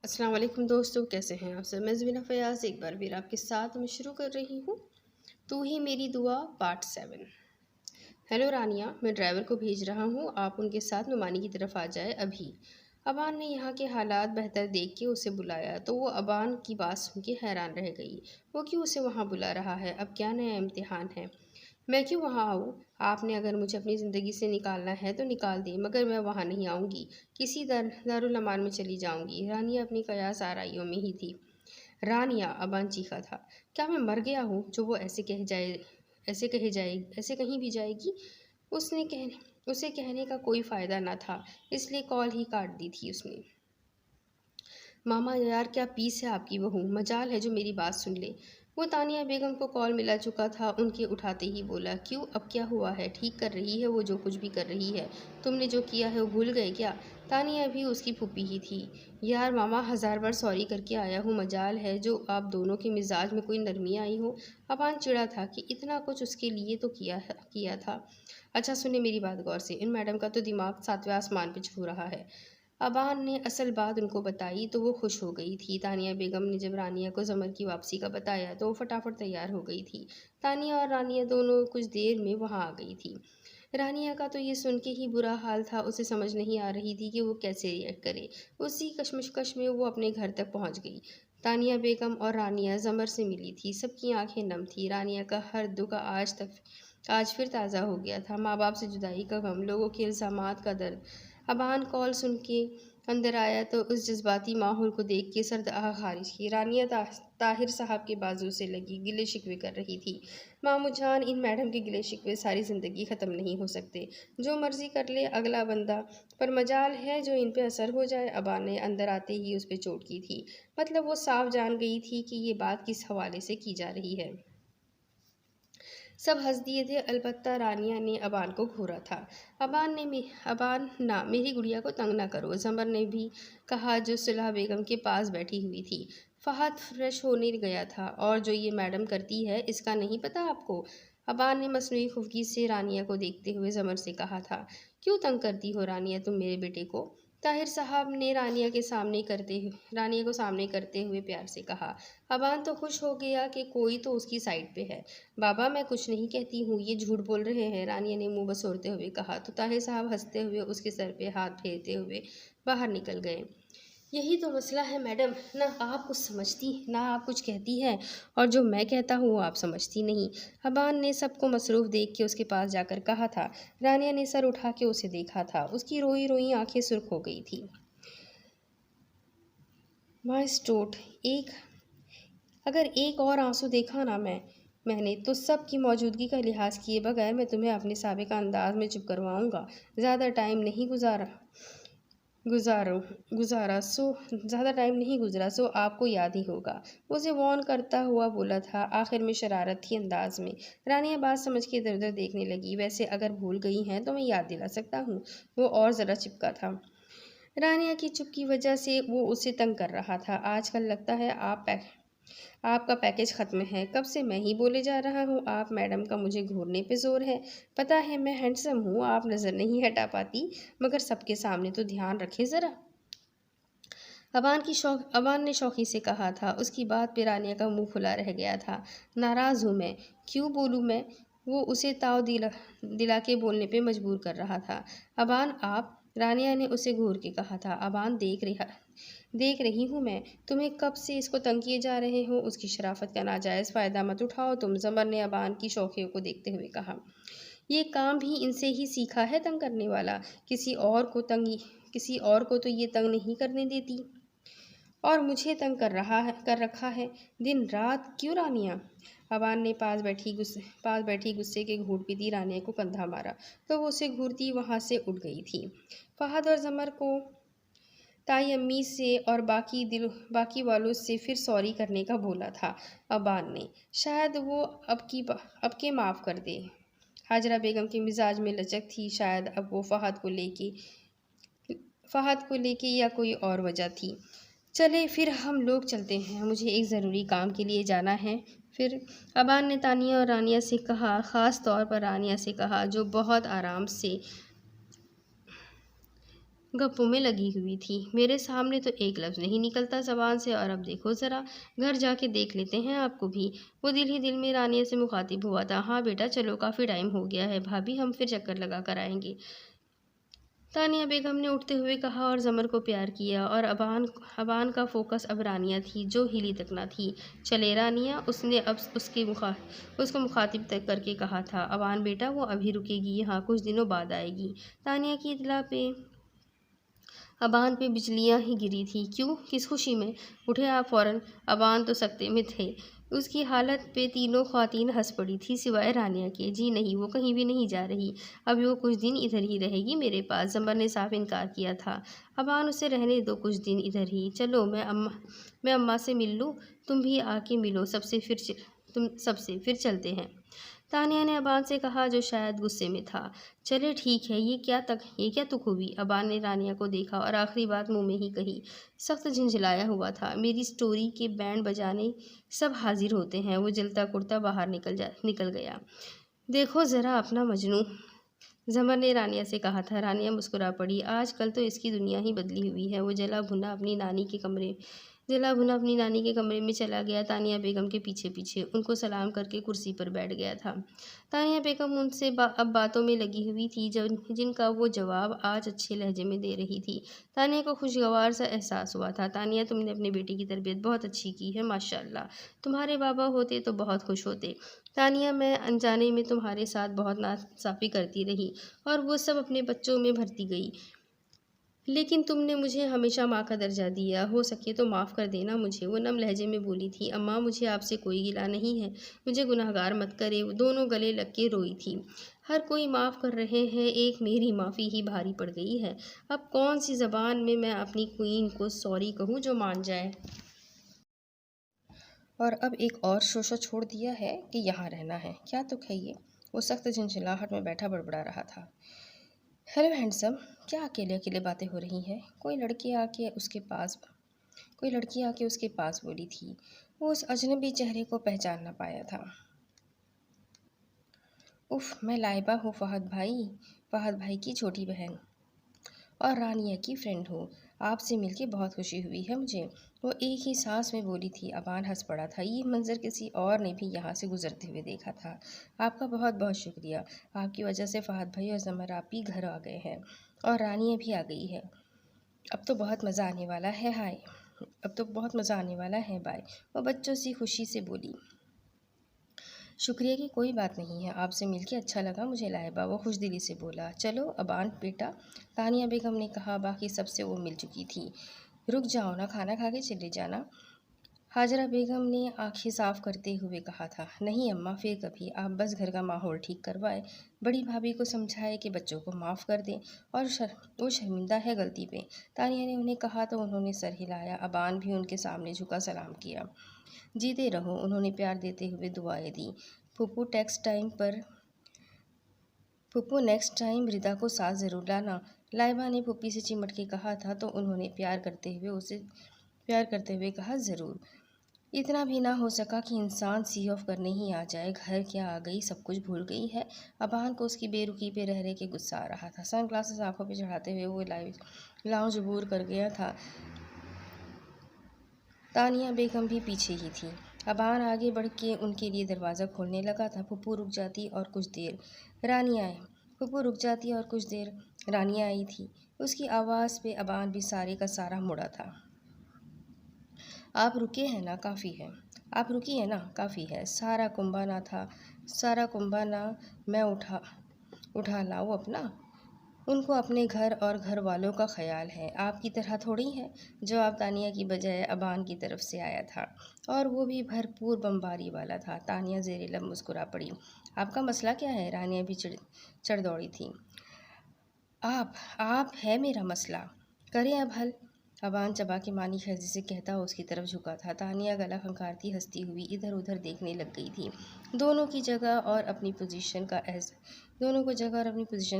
अस्सलाम वालेकुम दोस्तों, कैसे हैं आप सब। मैं ज़मीना फ़याज़ एक बार फिर आपके साथ मैं शुरू कर रही हूँ तू ही मेरी दुआ पार्ट 7। हेलो रानिया, मैं ड्राइवर को भेज रहा हूँ, आप उनके साथ नुमानी की तरफ आ जाए अभी। अबान ने यहाँ के हालात बेहतर देख के उसे बुलाया तो वो अबान की बात सुन के हैरान रह गई। वो क्यों उसे वहाँ बुला रहा है? अब क्या नया इम्तिहान है? मैं क्यों वहाँ आऊँ? आपने अगर मुझे अपनी ज़िंदगी से निकालना है तो निकाल दें, मगर मैं वहाँ नहीं आऊँगी। किसी दारुल अमान में चली जाऊँगी। रानिया अपनी कयास आराइयों में ही थी। रानिया, अबान चीखा था, क्या मैं मर गया हूँ जो वो ऐसे कहीं भी जाएगी? उसने कह उसे कहने का कोई फ़ायदा न था, इसलिए कॉल ही काट दी थी उसने। मामा यार, क्या पीस है आपकी बहू, मजाल है जो मेरी बात सुन ले। वो तानिया बेगम को कॉल मिला चुका था, उनके उठाते ही बोला, क्यों, अब क्या हुआ है? ठीक कर रही है वो जो कुछ भी कर रही है। तुमने जो किया है वो भूल गए क्या? तानिया भी उसकी फूफी ही थी। यार मामा, 1000 बार सॉरी करके आया हूँ, मजाल है जो आप दोनों के मिजाज में कोई नरमी आई हो। अबान चिढ़ा था कि इतना कुछ उसके लिए तो किया था। अच्छा सुने मेरी बात गौर से, इन मैडम का तो दिमाग 7वें आसमान पे छू रहा है। अबान ने असल बात उनको बताई तो वो खुश हो गई थी। तानिया बेगम ने जब रानिया को ज़मर की वापसी का बताया तो वो फटाफट तैयार हो गई थी। तानिया और रानिया दोनों कुछ देर में वहाँ आ गई थी। रानिया का तो ये सुन के ही बुरा हाल था, उसे समझ नहीं आ रही थी कि वो कैसे रिएक्ट करे। उसी कश्मकश में वो अपने घर तक पहुँच गई। तानिया बेगम और रानिया ज़मर से मिली थी, सबकी आंखें नम थी। रानिया का हर दुख आज फिर ताज़ा हो गया था। माँ बाप से जुदाई का गम, लोगों के इल्ज़ामात का दर्द। अबान कॉल सुन के अंदर आया तो उस जज्बाती माहौल को देख के सर्द आह खारिज की। रानिया ताहिर साहब के बाजू से लगी गिले शिकवे कर रही थी। मामू जान, इन मैडम के गिले शिकवे सारी ज़िंदगी ख़त्म नहीं हो सकते। जो मर्ज़ी कर ले अगला बंदा, पर मजाल है जो इन पे असर हो जाए। अबान ने अंदर आते ही उस पर चोट की थी। मतलब वो साफ जान गई थी कि ये बात किस हवाले से की जा रही है। सब हंस दिए थे, अलबत्ता रानिया ने अबान को घूरा था। अबान ना, मेरी गुड़िया को तंग ना करो, ज़मर ने भी कहा जो सुलह बेगम के पास बैठी हुई थी। फहद फ्रेश होने गया था। और जो ये मैडम करती है इसका नहीं पता आपको? अबान ने मसनूई खुफगी से रानिया को देखते हुए ज़मर से कहा था। क्यों तंग करती हो रानिया तुम मेरे बेटे को? ताहिर साहब ने रानिया को सामने करते हुए प्यार से कहा। अबान तो खुश हो गया कि कोई तो उसकी साइड पे है। बाबा, मैं कुछ नहीं कहती हूँ, ये झूठ बोल रहे हैं, रानिया ने मुंह बसोरते हुए कहा तो ताहिर साहब हंसते हुए उसके सर पे हाथ फेरते हुए बाहर निकल गए। यही तो मसला है मैडम, ना आप कुछ समझती ना आप कुछ कहती है, और जो मैं कहता हूँ वो आप समझती नहीं। अबान ने सबको मसरूफ़ देख के उसके पास जाकर कहा था। रानिया ने सर उठा के उसे देखा था, उसकी रोई रोई आंखें सुर्ख हो गई थी। माई स्टोट, एक अगर एक और आंसू देखा ना मैंने तो सब की मौजूदगी का लिहाज किए बगैर मैं तुम्हें अपने साबिक़ा अंदाज में चुप करवाऊंगा। ज़्यादा टाइम नहीं गुजारो गुजारा सो ज़्यादा टाइम नहीं गुजरा सो आपको याद ही होगा। उसे वॉर्न करता हुआ बोला था, आखिर में शरारत थी अंदाज में। रानिया बात समझ के इधर उधर देखने लगी। वैसे अगर भूल गई हैं तो मैं याद दिला सकता हूँ। वो और ज़रा चिपका था। रानिया की चुप की वजह से वो उसे तंग कर रहा था। आजकल लगता है आपका पैकेज ख़त्म है। कब से मैं ही बोले जा रहा हूँ, आप मैडम का मुझे घूरने पे जोर है। पता है मैं हैंडसम हूँ, आप नज़र नहीं हटा पाती, मगर सबके सामने तो ध्यान रखे ज़रा। अबान ने शौकी से कहा था। उसकी बात पे रानिया का मुंह खुला रह गया था। नाराज़ हूँ मैं, क्यों बोलूँ मैं? वो उसे दिला के बोलने पे मजबूर कर रहा था। अबान आप, रानिया ने उसे घूर के कहा था। अबान देख रही हूँ मैं, तुम्हें कब से इसको तंग किए जा रहे हो। उसकी शराफत का नाजायज़ फ़ायदा मत उठाओ तुम, ज़मर ने अबान की शौकियों को देखते हुए कहा। ये काम भी इनसे ही सीखा है तंग करने वाला। किसी और को तो ये तंग नहीं करने देती, और मुझे तंग कर रखा है दिन रात। क्यों रानिया? अबान ने पास बैठी गुस्से के घूंट पीती रानिया को कंधा मारा तो वो उसे घूरती वहाँ से उठ गई थी। फहद और ज़मर को ताई अम्मी से और बाकी वालों से फिर सॉरी करने का बोला था अबान ने, शायद वो अब के माफ़ कर दे। हाजरा बेगम के मिजाज में लचक थी, शायद अब वो फ़हद को लेके या कोई और वजह थी। चले फिर हम लोग चलते हैं, मुझे एक ज़रूरी काम के लिए जाना है। फिर अबान ने तानिया और रानिया से कहा, ख़ास तौर पर रानिया से कहा जो बहुत आराम से गप्पों में लगी हुई थी। मेरे सामने तो एक लफ्ज़ नहीं निकलता ज़बान से, और अब देखो ज़रा, घर जाके देख लेते हैं आपको भी। वो दिल ही दिल में रानिया से मुखातिब हुआ था। हाँ बेटा चलो, काफ़ी टाइम हो गया है, भाभी हम फिर चक्कर लगा कर आएंगे, तानिया बेगम ने उठते हुए कहा, और ज़मर को प्यार किया। और अबान अबान का फोकस अब रानिया थी, जो हिली तक ना थी। चले रानिया, उसने अब उसको मुखातिब तक करके कहा था। अबान बेटा वो अभी रुकेगी यहाँ, कुछ दिनों बाद आएगी। तानिया की इतला पे अबान पे बिजलियां ही गिरी थी। क्यों, किस खुशी में? उठे आप फ़ौरन। अबान तो सकते में थे। उसकी हालत पे तीनों ख्वातीन हंस पड़ी थी सिवाय रानिया के। जी नहीं, वो कहीं भी नहीं जा रही, अभी वो कुछ दिन इधर ही रहेगी मेरे पास। जमर ने साफ इनकार किया था। अबान उसे रहने दो कुछ दिन इधर ही। चलो मैं अम्मा से मिल लूँ, तुम भी आके मिलो तुम सबसे फिर चलते हैं, तानिया ने अबान से कहा, जो शायद गुस्से में था। चले ठीक है, ये क्या तुक हुई? अबान ने रानिया को देखा और आखिरी बात मुंह में ही कही। सख्त झंझलाया हुआ था। मेरी स्टोरी के बैंड बजाने सब हाजिर होते हैं। वो जलता कुर्ता बाहर निकल गया। देखो ज़रा अपना मजनू, जमर ने रानिया से कहा था। रानिया मुस्कुरा पड़ी। आजकल तो इसकी दुनिया ही बदली हुई है। वो जला भुना अपनी नानी के कमरे में चला गया। तानिया बेगम के पीछे पीछे उनको सलाम करके कुर्सी पर बैठ गया था। तानिया बेगम उनसे अब बातों में लगी हुई थी, जिनका वो जवाब आज अच्छे लहजे में दे रही थी। तानिया को खुशगवार सा एहसास हुआ था। तानिया, तुमने अपने बेटी की तरबियत बहुत अच्छी की है, माशाअल्लाह। तुम्हारे बाबा होते तो बहुत खुश होते। तानिया, मैं अनजाने में तुम्हारे साथ बहुत नासाफी करती रही, और वो सब अपने बच्चों में भरती गई, लेकिन तुमने मुझे हमेशा माँ का दर्जा दिया। हो सके तो माफ़ कर देना मुझे। वो नम लहजे में बोली थी। अम्मा, मुझे आपसे कोई गिला नहीं है, मुझे गुनहगार मत करे। वो दोनों गले लग के रोई थी। हर कोई माफ़ कर रहे हैं, एक मेरी माफ़ी ही भारी पड़ गई है। अब कौन सी ज़बान में मैं अपनी क्वीन को सॉरी कहूँ जो मान जाए? और अब एक और शोशा छोड़ दिया है कि यहाँ रहना है। क्या तुक है ये? वो सख्त झंझलाहट में बैठा बड़बड़ा रहा था। हेलो हैंडसम, क्या अकेले अकेले बातें हो रही हैं? कोई लड़की आके उसके पास बोली थी। वो उस अजनबी चेहरे को पहचान ना पाया था। उफ, मैं लाइबा हूँ फहद भाई की छोटी बहन और रानिया की फ्रेंड हूँ। आपसे मिलके बहुत खुशी हुई है मुझे। वो एक ही सांस में बोली थी। अबान हंस पड़ा था। ये मंजर किसी और ने भी यहाँ से गुजरते हुए देखा था। आपका बहुत बहुत शुक्रिया। आपकी वजह से फहद भाई और जमर आप भी घर आ गए हैं, और रानिया भी आ गई है। अब तो बहुत मज़ा आने वाला है। बाय। वो बच्चों सी खुशी से बोली। शुक्रिया की कोई बात नहीं है, आपसे मिलके अच्छा लगा मुझे लाइबा, वो खुशदिली से बोला। चलो अबान बेटा, तानिया बेगम ने कहा। बाकी सबसे वो मिल चुकी थी। रुक जाओ ना, खाना खा के चले जाना, हाजरा बेगम ने आंखें साफ करते हुए कहा था। नहीं अम्मा, फिर कभी। आप बस घर का माहौल ठीक करवाए, बड़ी भाभी को समझाए कि बच्चों को माफ़ कर दें, और वो शर्मिंदा है गलती पे। तानिया ने उन्हें कहा तो उन्होंने सर हिलाया। अबान भी उनके सामने झुका सलाम किया। जीते रहो, उन्होंने प्यार देते हुए दुआएं दी। फूफू नेक्स्ट टाइम रिदा को साथ ज़रूर लाना, लाइबा ने पुप्पी से चिमट के कहा था, तो उन्होंने प्यार करते हुए कहा, ज़रूर। इतना भी ना हो सका कि इंसान सी ऑफ करने ही आ जाए। घर क्या आ गई, सब कुछ भूल गई है। अबान को उसकी बेरुखी पे रह रह के गुस्सा आ रहा था। सन ग्लासेस आंखों पे चढ़ाते हुए वो लाउंज अबूर कर गया था। तानिया बेगम भी पीछे ही थी। अबान आगे बढ़ के उनके लिए दरवाज़ा खोलने लगा था। फुप्पू रुक जाती और कुछ देर रानिया आई थी। उसकी आवाज़ पे अबान भी सारे का सारा मुड़ा था। आप रुकी है ना, काफ़ी है। सारा कुंभा ना मैं उठा लाऊं अपना। उनको अपने घर और घर वालों का ख्याल है, आपकी तरह थोड़ी है। जवाब तानिया की बजाय अबान की तरफ से आया था, और वो भी भरपूर बमबारी वाला था। तानिया ज़ेरे लब मुस्कुरा पड़ी। आपका मसला क्या है? रानिया भी चढ़ दौड़ी थी। आप है मेरा मसला, करें अब हल, अबान चबा के मानी खैजी से कहता उसकी तरफ झुका था। तानिया गला खंखारती हंसती हुई इधर उधर देखने लग गई थी। दोनों को जगह और अपनी पोजीशन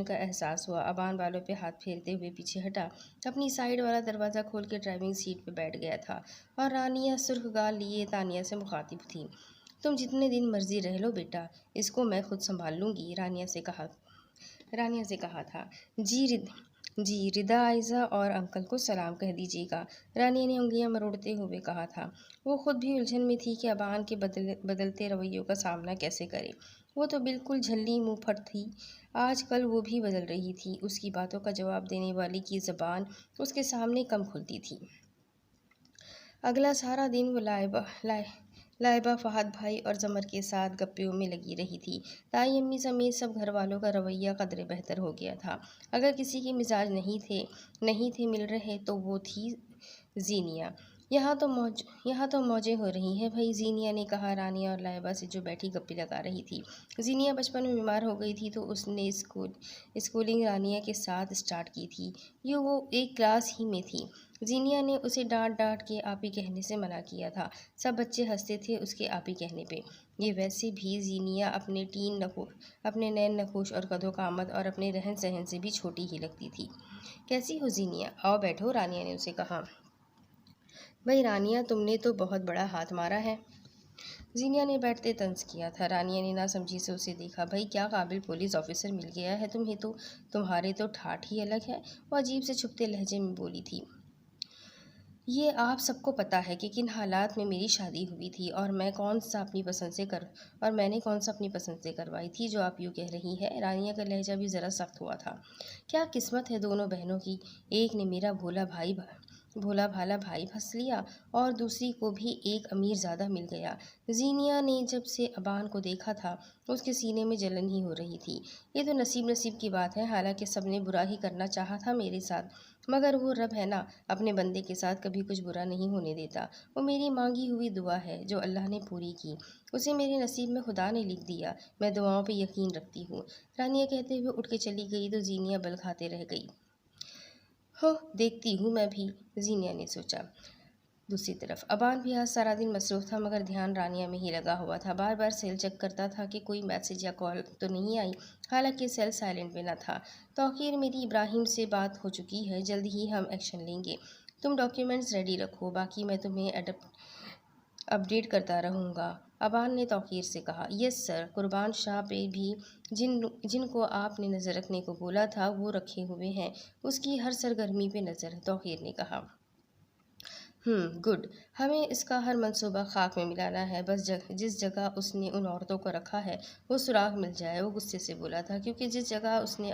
का एहसास हुआ। अबान बालों पे हाथ फेरते हुए पीछे हटा, अपनी साइड वाला दरवाज़ा खोल के ड्राइविंग सीट पे बैठ गया था, और रानिया सुर्ख गाल लिए तानिया से मुखातिब थी। तुम जितने दिन मर्जी रह लो बेटा, इसको मैं खुद संभाल लूँगी, रानिया से कहा था। जी, रिदा आयज़ा और अंकल को सलाम कह दीजिएगा, रानिया ने उंगलियां मरोड़ते हुए कहा था। वो खुद भी उलझन में थी कि अबान के बदलते रवैयों का सामना कैसे करे। वो तो बिल्कुल झल्ली मुंह फट थी। आजकल वो भी बदल रही थी। उसकी बातों का जवाब देने वाली की ज़बान उसके सामने कम खुलती थी। अगला सारा दिन वो लाइबा फहद भाई और जमर के साथ गप्पियों में लगी रही थी। ताई अम्मी समेत सब घर वालों का रवैया कदरे बेहतर हो गया था। अगर किसी के मिजाज नहीं थे मिल रहे तो वो थी जीनिया। यहाँ तो मौजें हो रही हैं भाई, जीनिया ने कहा रानिया और लाइबा से जो बैठी गप्पी लगा रही थी। जीनिया बचपन में बीमार हो गई थी तो उसने स्कूलिंग रानिया के साथ स्टार्ट की थी। वो एक क्लास ही में थी। जीनिया ने उसे डांट डांट के आपी कहने से मना किया था। सब बच्चे हंसते थे उसके आपी कहने पे। ये वैसे भी जीनिया अपने नैन नखोश और कदो कामत और अपने रहन सहन से भी छोटी ही लगती थी। कैसी हो जीनिया, आओ बैठो, रानिया ने उसे कहा। भाई रानिया, तुमने तो बहुत बड़ा हाथ मारा है। जीनिया ने बैठते तंज किया था। रानिया ने ना समझी से उसे देखा। भाई क्या काबिल पुलिस ऑफिसर मिल गया है तुम्हें तो, तुम्हारे तो ठाठ ही अलग है। वो अजीब से छुपते लहजे में बोली थी। ये आप सबको पता है कि किन हालात में मेरी शादी हुई थी और मैंने कौन सा अपनी पसंद से करवाई थी जो आप यूँ कह रही है। रानिया का लहजा भी ज़रा सख्त हुआ था। क्या किस्मत है दोनों बहनों की, एक ने मेरा भोला भाला भाई फंस लिया और दूसरी को भी एक अमीर ज़्यादा मिल गया। जीनिया ने जब से अबान को देखा था उसके सीने में जलन ही हो रही थी। ये तो नसीब की बात है, हालांकि सबने बुरा ही करना चाहा था मेरे साथ, मगर वो रब है ना, अपने बंदे के साथ कभी कुछ बुरा नहीं होने देता। वो मेरी मांगी हुई दुआ है जो अल्लाह ने पूरी की, उसे मेरे नसीब में खुदा ने लिख दिया। मैं दुआओं पे यकीन रखती हूँ। रानिया कहते हुए उठ के चली गई तो जीनिया बल खाते रह गई। हो, देखती हूँ मैं भी, जीनिया ने सोचा। दूसरी तरफ अबान भी आज सारा दिन मसरूफ़ था, मगर ध्यान रानिया में ही लगा हुआ था। बार बार सेल चेक करता था कि कोई मैसेज या कॉल तो नहीं आई। हालांकि सेल साइलेंट में न था। तौकीर, मेरी इब्राहिम से बात हो चुकी है, जल्द ही हम एक्शन लेंगे। तुम डॉक्यूमेंट्स रेडी रखो, बाकी मैं तुम्हें अपडेट करता रहूँगा, अबान ने तौकीर से कहा। Yes sir. कुर्बान शाह पे भी जिनको आपने नज़र रखने को बोला था वो रखे हुए हैं, उसकी हर सरगर्मी पे नज़र, तौकीर ने कहा। गुड। हमें इसका हर मंसूबा खाक में मिलाना है। बस जिस जगह उसने उन औरतों को रखा है वो सुराग मिल जाए। वो गुस्से से बोला था, क्योंकि जिस जगह उसने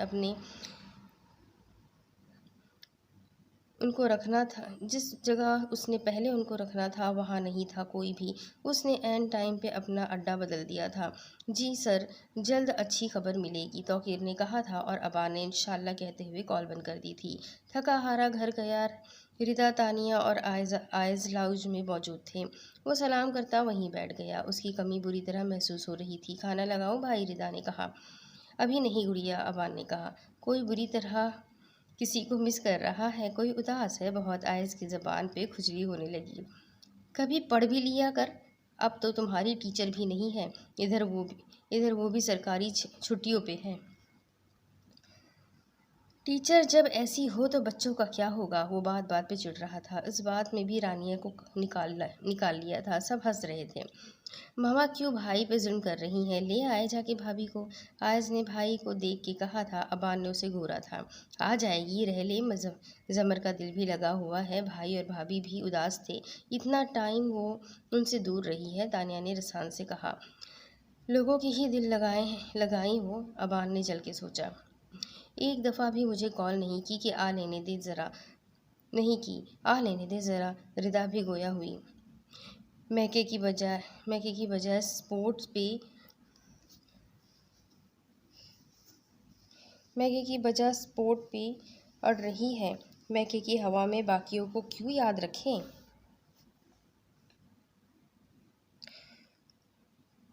जिस जगह उसने पहले उनको रखना था वहाँ नहीं था कोई भी। उसने एन टाइम पे अपना अड्डा बदल दिया था। जी सर, जल्द अच्छी खबर मिलेगी, तौकीर ने कहा था और अबा ने इंशाल्लाह कहते हुए कॉल बंद कर दी थी। थका हारा घर गया रिदा, तानिया और आयज़ लाउज में मौजूद थे। वो सलाम करता वहीं बैठ गया। उसकी कमी बुरी तरह महसूस हो रही थी। खाना लगाऊं भाई, रिदा ने कहा। अभी नहीं गुड़िया, अबान ने कहा। कोई बुरी तरह किसी को मिस कर रहा है, कोई उदास है बहुत। आयज़ की ज़बान पे खुजली होने लगी। कभी पढ़ भी लिया कर, अब तो तुम्हारी टीचर भी नहीं है। इधर वो भी सरकारी छुट्टियों पे है। टीचर जब ऐसी हो तो बच्चों का क्या होगा। वो बात बात पे चिढ़ रहा था। इस बात में भी रानिया को निकाल लिया था। सब हंस रहे थे। मामा क्यों भाई पे जुल्म कर रही हैं, ले आए जाके भाभी को, आयज़ ने भाई को देख के कहा था। अबान ने उसे घूरा था। आ जाएगी, रह ले, जमर का दिल भी लगा हुआ है। भाई और भाभी भी उदास थे, इतना टाइम वो उनसे दूर रही है, तानिया ने रसान से कहा। लोगों की ही दिल लगाई हो, अबान ने जल के सोचा। एक दफ़ा भी मुझे कॉल नहीं की कि आ लेने दे ज़रा, रिदा भी गोया हुई। मैके की बजाय स्पोर्ट पे अड़ रही है। मैके की हवा में बाकियों को क्यों याद रखें।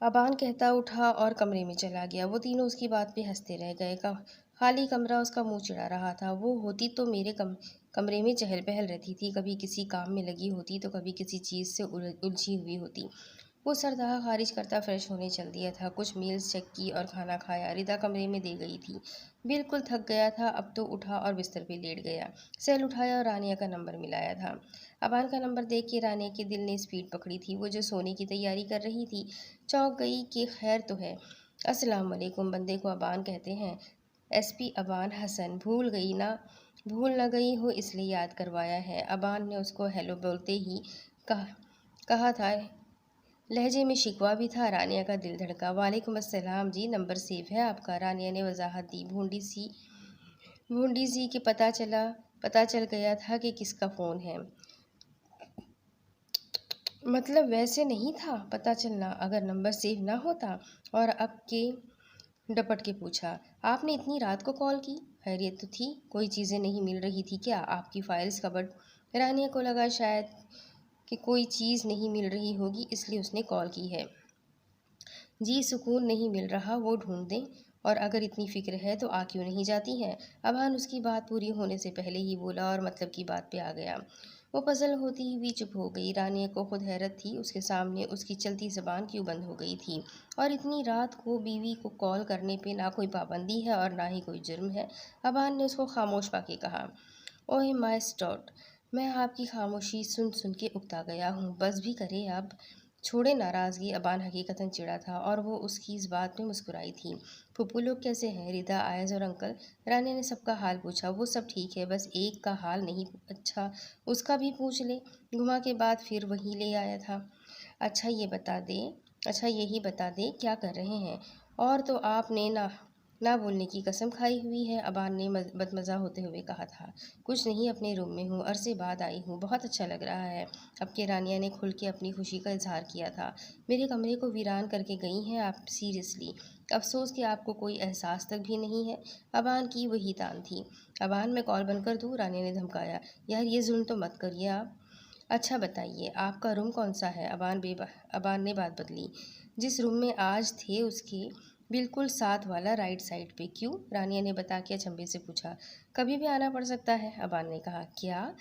अबान कहता उठा और कमरे में चला गया। वो तीनों उसकी बात पे हंसते रह गए। खाली कमरा उसका मुंह चिढ़ा रहा था। वो होती तो मेरे कमरे में चहल पहल रहती थी, कभी किसी काम में लगी होती तो कभी किसी चीज़ से उलझी हुई होती। वो सरदाह खारिज करता फ्रेश होने चल दिया था। कुछ मील्स चेक की और खाना खाया। रिदा कमरे में दे गई थी। बिल्कुल थक गया था, अब तो उठा और बिस्तर पे लेट गया। सेल उठाया और रानिया का नंबर मिलाया था। अबान का नंबर देख के रानिया के दिल ने स्पीड पकड़ी थी। वो जो सोने की तैयारी कर रही थी चौंक गई कि खैर तो है। अस्सलाम वालेकुम, बंदे को अबान कहते हैं। एसपी अबान हसन, भूल गई ना। भूल न गई हो इसलिए याद करवाया है। अबान ने उसको हेलो बोलते ही कहा था। लहजे में शिकवा भी था। रानिया का दिल धड़का। वालेकुम अस्सलाम जी, नंबर सेव है आपका? रानिया ने वजाहत दी। भूंडी सी कि पता चल गया था कि किसका फ़ोन है। मतलब वैसे नहीं था पता चलना अगर नंबर सेव ना होता। और अब के डपट के पूछा, आपने इतनी रात को कॉल की? खैरियत तो थी? कोई चीज़ें नहीं मिल रही थी क्या? आपकी फाइल्स कबर्ड। रानिया को लगा शायद कि कोई चीज़ नहीं मिल रही होगी इसलिए उसने कॉल की है। जी सुकून नहीं मिल रहा, वो ढूंढ दें। और अगर इतनी फिक्र है तो आ क्यों नहीं जाती हैं? अबान उसकी बात पूरी होने से पहले ही बोला और मतलब की बात पे आ गया। वो पजल होती हुई चुप हो गई। रानिया को खुद हैरत थी उसके सामने उसकी चलती ज़बान क्यों बंद हो गई थी। और इतनी रात को बीवी को कॉल करने पे ना कोई पाबंदी है और ना ही कोई जुर्म है। अबान ने उसको खामोश पाके कहा, ओह माय स्टॉट, मैं आपकी खामोशी सुन सुन के उकता गया हूँ। बस भी करे अब। छोड़े नाराज़गी। अबान हकीकतन चिढ़ा था और वो उसकी इस बात में मुस्कुराई थी। फूफू लोग कैसे हैं? रिदा, आयज़ और अंकल? रानिया ने सबका हाल पूछा। वो सब ठीक है, बस एक का हाल नहीं। अच्छा, उसका भी पूछ ले। घुमा के बाद फिर वही ले आया था। अच्छा यही बता दे क्या कर रहे हैं? और तो आपने ना बोलने की कसम खाई हुई है। अबान ने बदमज़ा होते हुए कहा था। कुछ नहीं, अपने रूम में हूँ, अरसे बाद आई हूँ, बहुत अच्छा लग रहा है। अब के रानिया ने खुल के अपनी खुशी का इजहार किया था। मेरे कमरे को वीरान करके गई हैं आप? सीरियसली? अफसोस कि आपको कोई एहसास तक भी नहीं है। अबान की वही तान थी। अबान, मैं कॉल बंद कर दूँ? रानिया ने धमकाया। यार ये जुल्म तो मत करिए आप। अच्छा बताइए आपका रूम कौन सा है? अबान ने बात बदली। जिस रूम में आज थे उसके बिल्कुल साथ वाला, राइट साइड पे। क्यों? रानिया ने बता के अचंभे से पूछा। कभी भी आना पड़ सकता है, अबान ने कहा। क्या?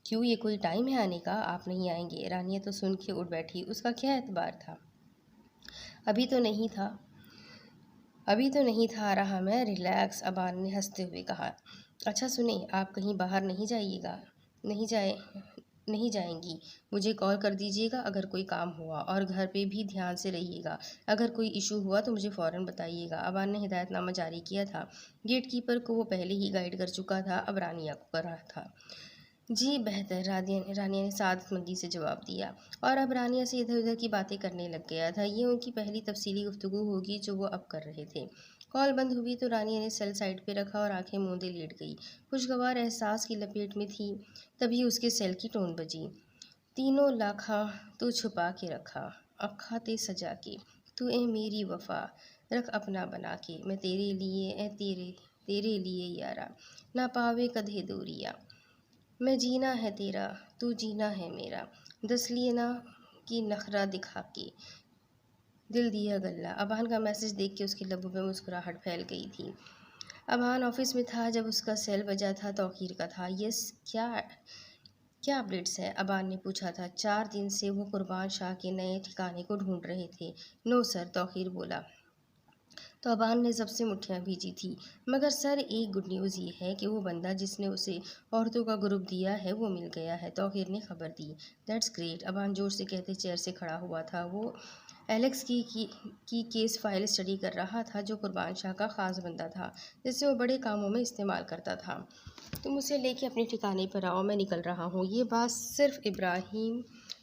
क्यों, ये कोई टाइम है आने का? आप नहीं आएंगे? रानिया तो सुन के उठ बैठी। उसका क्या एतबार था? अभी तो नहीं था आ रहा मैं। रिलैक्स, अबान ने हंसते हुए कहा। अच्छा सुने, आप कहीं बाहर नहीं जाएंगी? मुझे कॉल कर दीजिएगा अगर कोई काम हुआ, और घर पे भी ध्यान से रहिएगा। अगर कोई इशू हुआ तो मुझे फ़ौरन बताइएगा। अबान ने हिदायतनामा जारी किया था। गेट कीपर को वो पहले ही गाइड कर चुका था, अब रानिया को कर रहा था। जी बेहतर, रानिया ने सादतमंदी से जवाब दिया। और अब रानिया से इधर उधर की बातें करने लग गया था। ये उनकी पहली तफसीली गुफ्तगू होगी जो वो अब कर रहे थे। कॉल बंद हुई तो रानिया ने सेल साइड पे रखा और आंखें मूंदे लेट गई। खुशगवार एहसास की लपेट में थी तभी उसके सेल की टोन बजी। तीनों लाखा तू छुपा के रखा, अखा ते सजा के, तू ए मेरी वफा रख अपना बना के, मैं तेरे लिए तेरे लिए यारा, ना पावे कधे दूरिया, मैं जीना है तेरा तू जीना है मेरा, दस लिए ना कि नखरा दिखा के, दिल दिया गल्ला। अबान का मैसेज देख के उसके लबों पे मुस्कुराहट फैल गई थी। अबान ऑफिस में था जब उसका सेल बजा था। तौकीर का था। यस, क्या अपडेट्स है? अबान ने पूछा था। 4 दिन से वो कुर्बान शाह के नए ठिकाने को ढूंढ रहे थे। नो सर, तौकीर बोला। तो अबान ने सबसे मुट्ठियाँ भींची थी। मगर सर, एक गुड न्यूज़ ये है कि वो बंदा जिसने उसे औरतों का ग्रुप दिया है वो मिल गया है, तौकीर ने खबर दी। दैट्स ग्रेट, अबान जोर से कहते चेयर से खड़ा हुआ था। वो एलेक्स की केस फाइल स्टडी कर रहा था, जो कुर्बान शाह का ख़ास बंदा था जिससे वो बड़े कामों में इस्तेमाल करता था। तुम उसे लेके अपने ठिकाने पर आओ, मैं निकल रहा हूँ। ये बात सिर्फ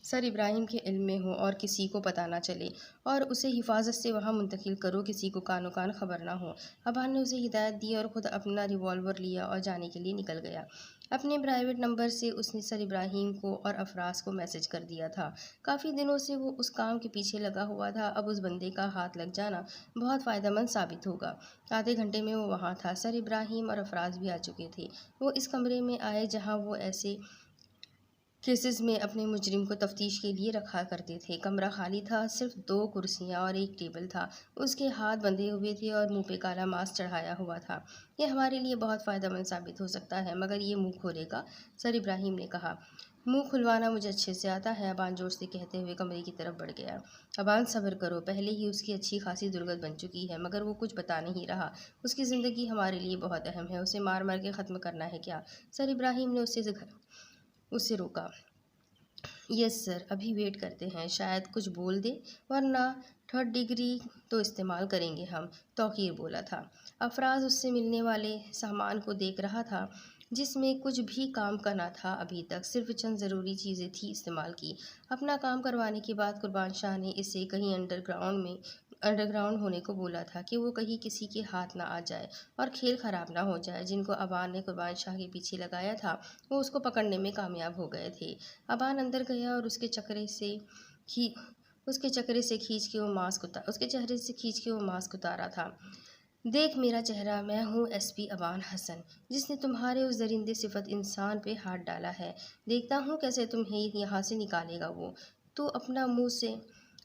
सर इब्राहिम के इल्म में हो और किसी को पता ना चले, और उसे हिफाजत से वहाँ मुंतकिल करो, किसी को कानो कान खबर ना हो। अबान ने उसे हिदायत दी और ख़ुद अपना रिवॉल्वर लिया और जाने के लिए निकल गया। अपने प्राइवेट नंबर से उसने सर इब्राहिम को और अफराज को मैसेज कर दिया था। काफ़ी दिनों से वो उस काम के पीछे लगा हुआ था। अब उस बंदे का हाथ लग जाना बहुत फ़ायदेमंद साबित होगा। आधे घंटे में वो वहाँ था। सर इब्राहिम और अफराज भी आ चुके थे। वो इस कमरे में आए जहाँ वो ऐसे केसेस में अपने मुजरिम को तफ्तीश के लिए रखा करते थे। कमरा खाली था, सिर्फ 2 कुर्सियाँ और एक टेबल था। उसके हाथ बंधे हुए थे और मुंह पे काला मास्क चढ़ाया हुआ था। ये हमारे लिए बहुत फ़ायदेमंद साबित हो सकता है, मगर ये मुंह खोलेगा? सर इब्राहिम ने कहा। मुंह खुलवाना मुझे अच्छे से आता है, अबान जोर से कहते हुए कमरे की तरफ बढ़ गया। अबान सब्र करो, पहले ही उसकी अच्छी खासी दुर्गत बन चुकी है, मगर वो कुछ बता नहीं रहा। उसकी ज़िंदगी हमारे लिए बहुत अहम है, उसे मार मार के ख़त्म करना है क्या? सर इब्राहिम ने उससे रोका। यस सर, अभी वेट करते हैं, शायद कुछ बोल दे, वरना 3rd डिग्री तो इस्तेमाल करेंगे हम, तौकीर बोला था। अफराज उससे मिलने वाले सामान को देख रहा था। जिसमें कुछ भी काम का ना था अभी तक, सिर्फ चंद ज़रूरी चीज़ें थी इस्तेमाल की। अपना काम करवाने के बाद कुर्बान शाह ने इसे कहीं अंडरग्राउंड होने को बोला था कि वो कहीं किसी के हाथ ना आ जाए और खेल ख़राब ना हो जाए। जिनको अबान ने कुर्बान शाह के पीछे लगाया था वो उसको पकड़ने में कामयाब हो गए थे। अबान अंदर गया और खी उसके चेहरे से खींच के वो मास्क उतारा था। देख मेरा चेहरा, मैं हूँ एसपी अबान हसन, जिसने तुम्हारे उस दरिंदे सिफत इंसान पे हाथ डाला है। देखता हूँ कैसे तुम्हें यहाँ से निकालेगा वो। तू अपना मुंह से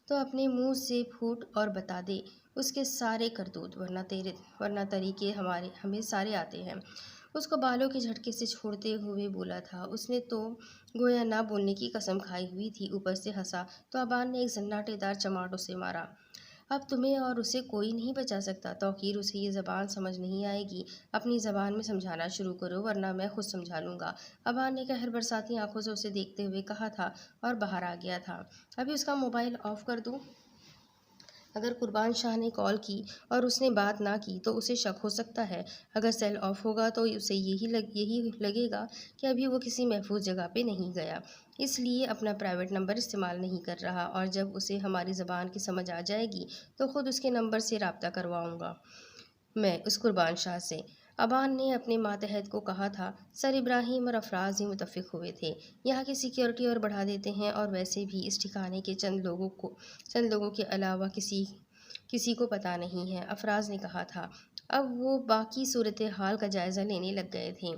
तो अपने मुंह से फूट और बता दे उसके सारे करतूत, वरना तरीके हमें सारे आते हैं। उसको बालों के झटके से छोड़ते हुए बोला था। उसने तो गोया ना बोलने की कसम खाई हुई थी, ऊपर से हंसा तो अबान ने एक सन्नाटेदार चमाट उसे मारा। अब तुम्हें और उसे कोई नहीं बचा सकता। तौकीर, उसे ये ज़बान समझ नहीं आएगी। अपनी ज़बान में समझाना शुरू करो वरना मैं खुद समझा लूँगा। अबान ने कहर बरसाती आंखों से उसे देखते हुए कहा था और बाहर आ गया था। अभी उसका मोबाइल ऑफ कर दूँ? अगर कुर्बान शाह ने कॉल की और उसने बात ना की तो उसे शक हो सकता है। अगर सेल ऑफ होगा तो उसे यही लगेगा कि अभी वो किसी महफूज जगह पे नहीं गया, इसलिए अपना प्राइवेट नंबर इस्तेमाल नहीं कर रहा। और जब उसे हमारी ज़बान की समझ आ जाएगी तो ख़ुद उसके नंबर से रब्ता करवाऊँगा मैं उस कुर्बान शाह से। अबान ने अपने मातहत को कहा था। सर इब्राहिम और अफराज ही मुतफ़िक हुए थे। यहाँ की सिक्योरिटी और बढ़ा देते हैं, और वैसे भी इस ठिकाने के चंद लोगों के अलावा किसी को पता नहीं है, अफराज ने कहा था। अब वो बाकी सूरत हाल का जायज़ा लेने लग गए थे।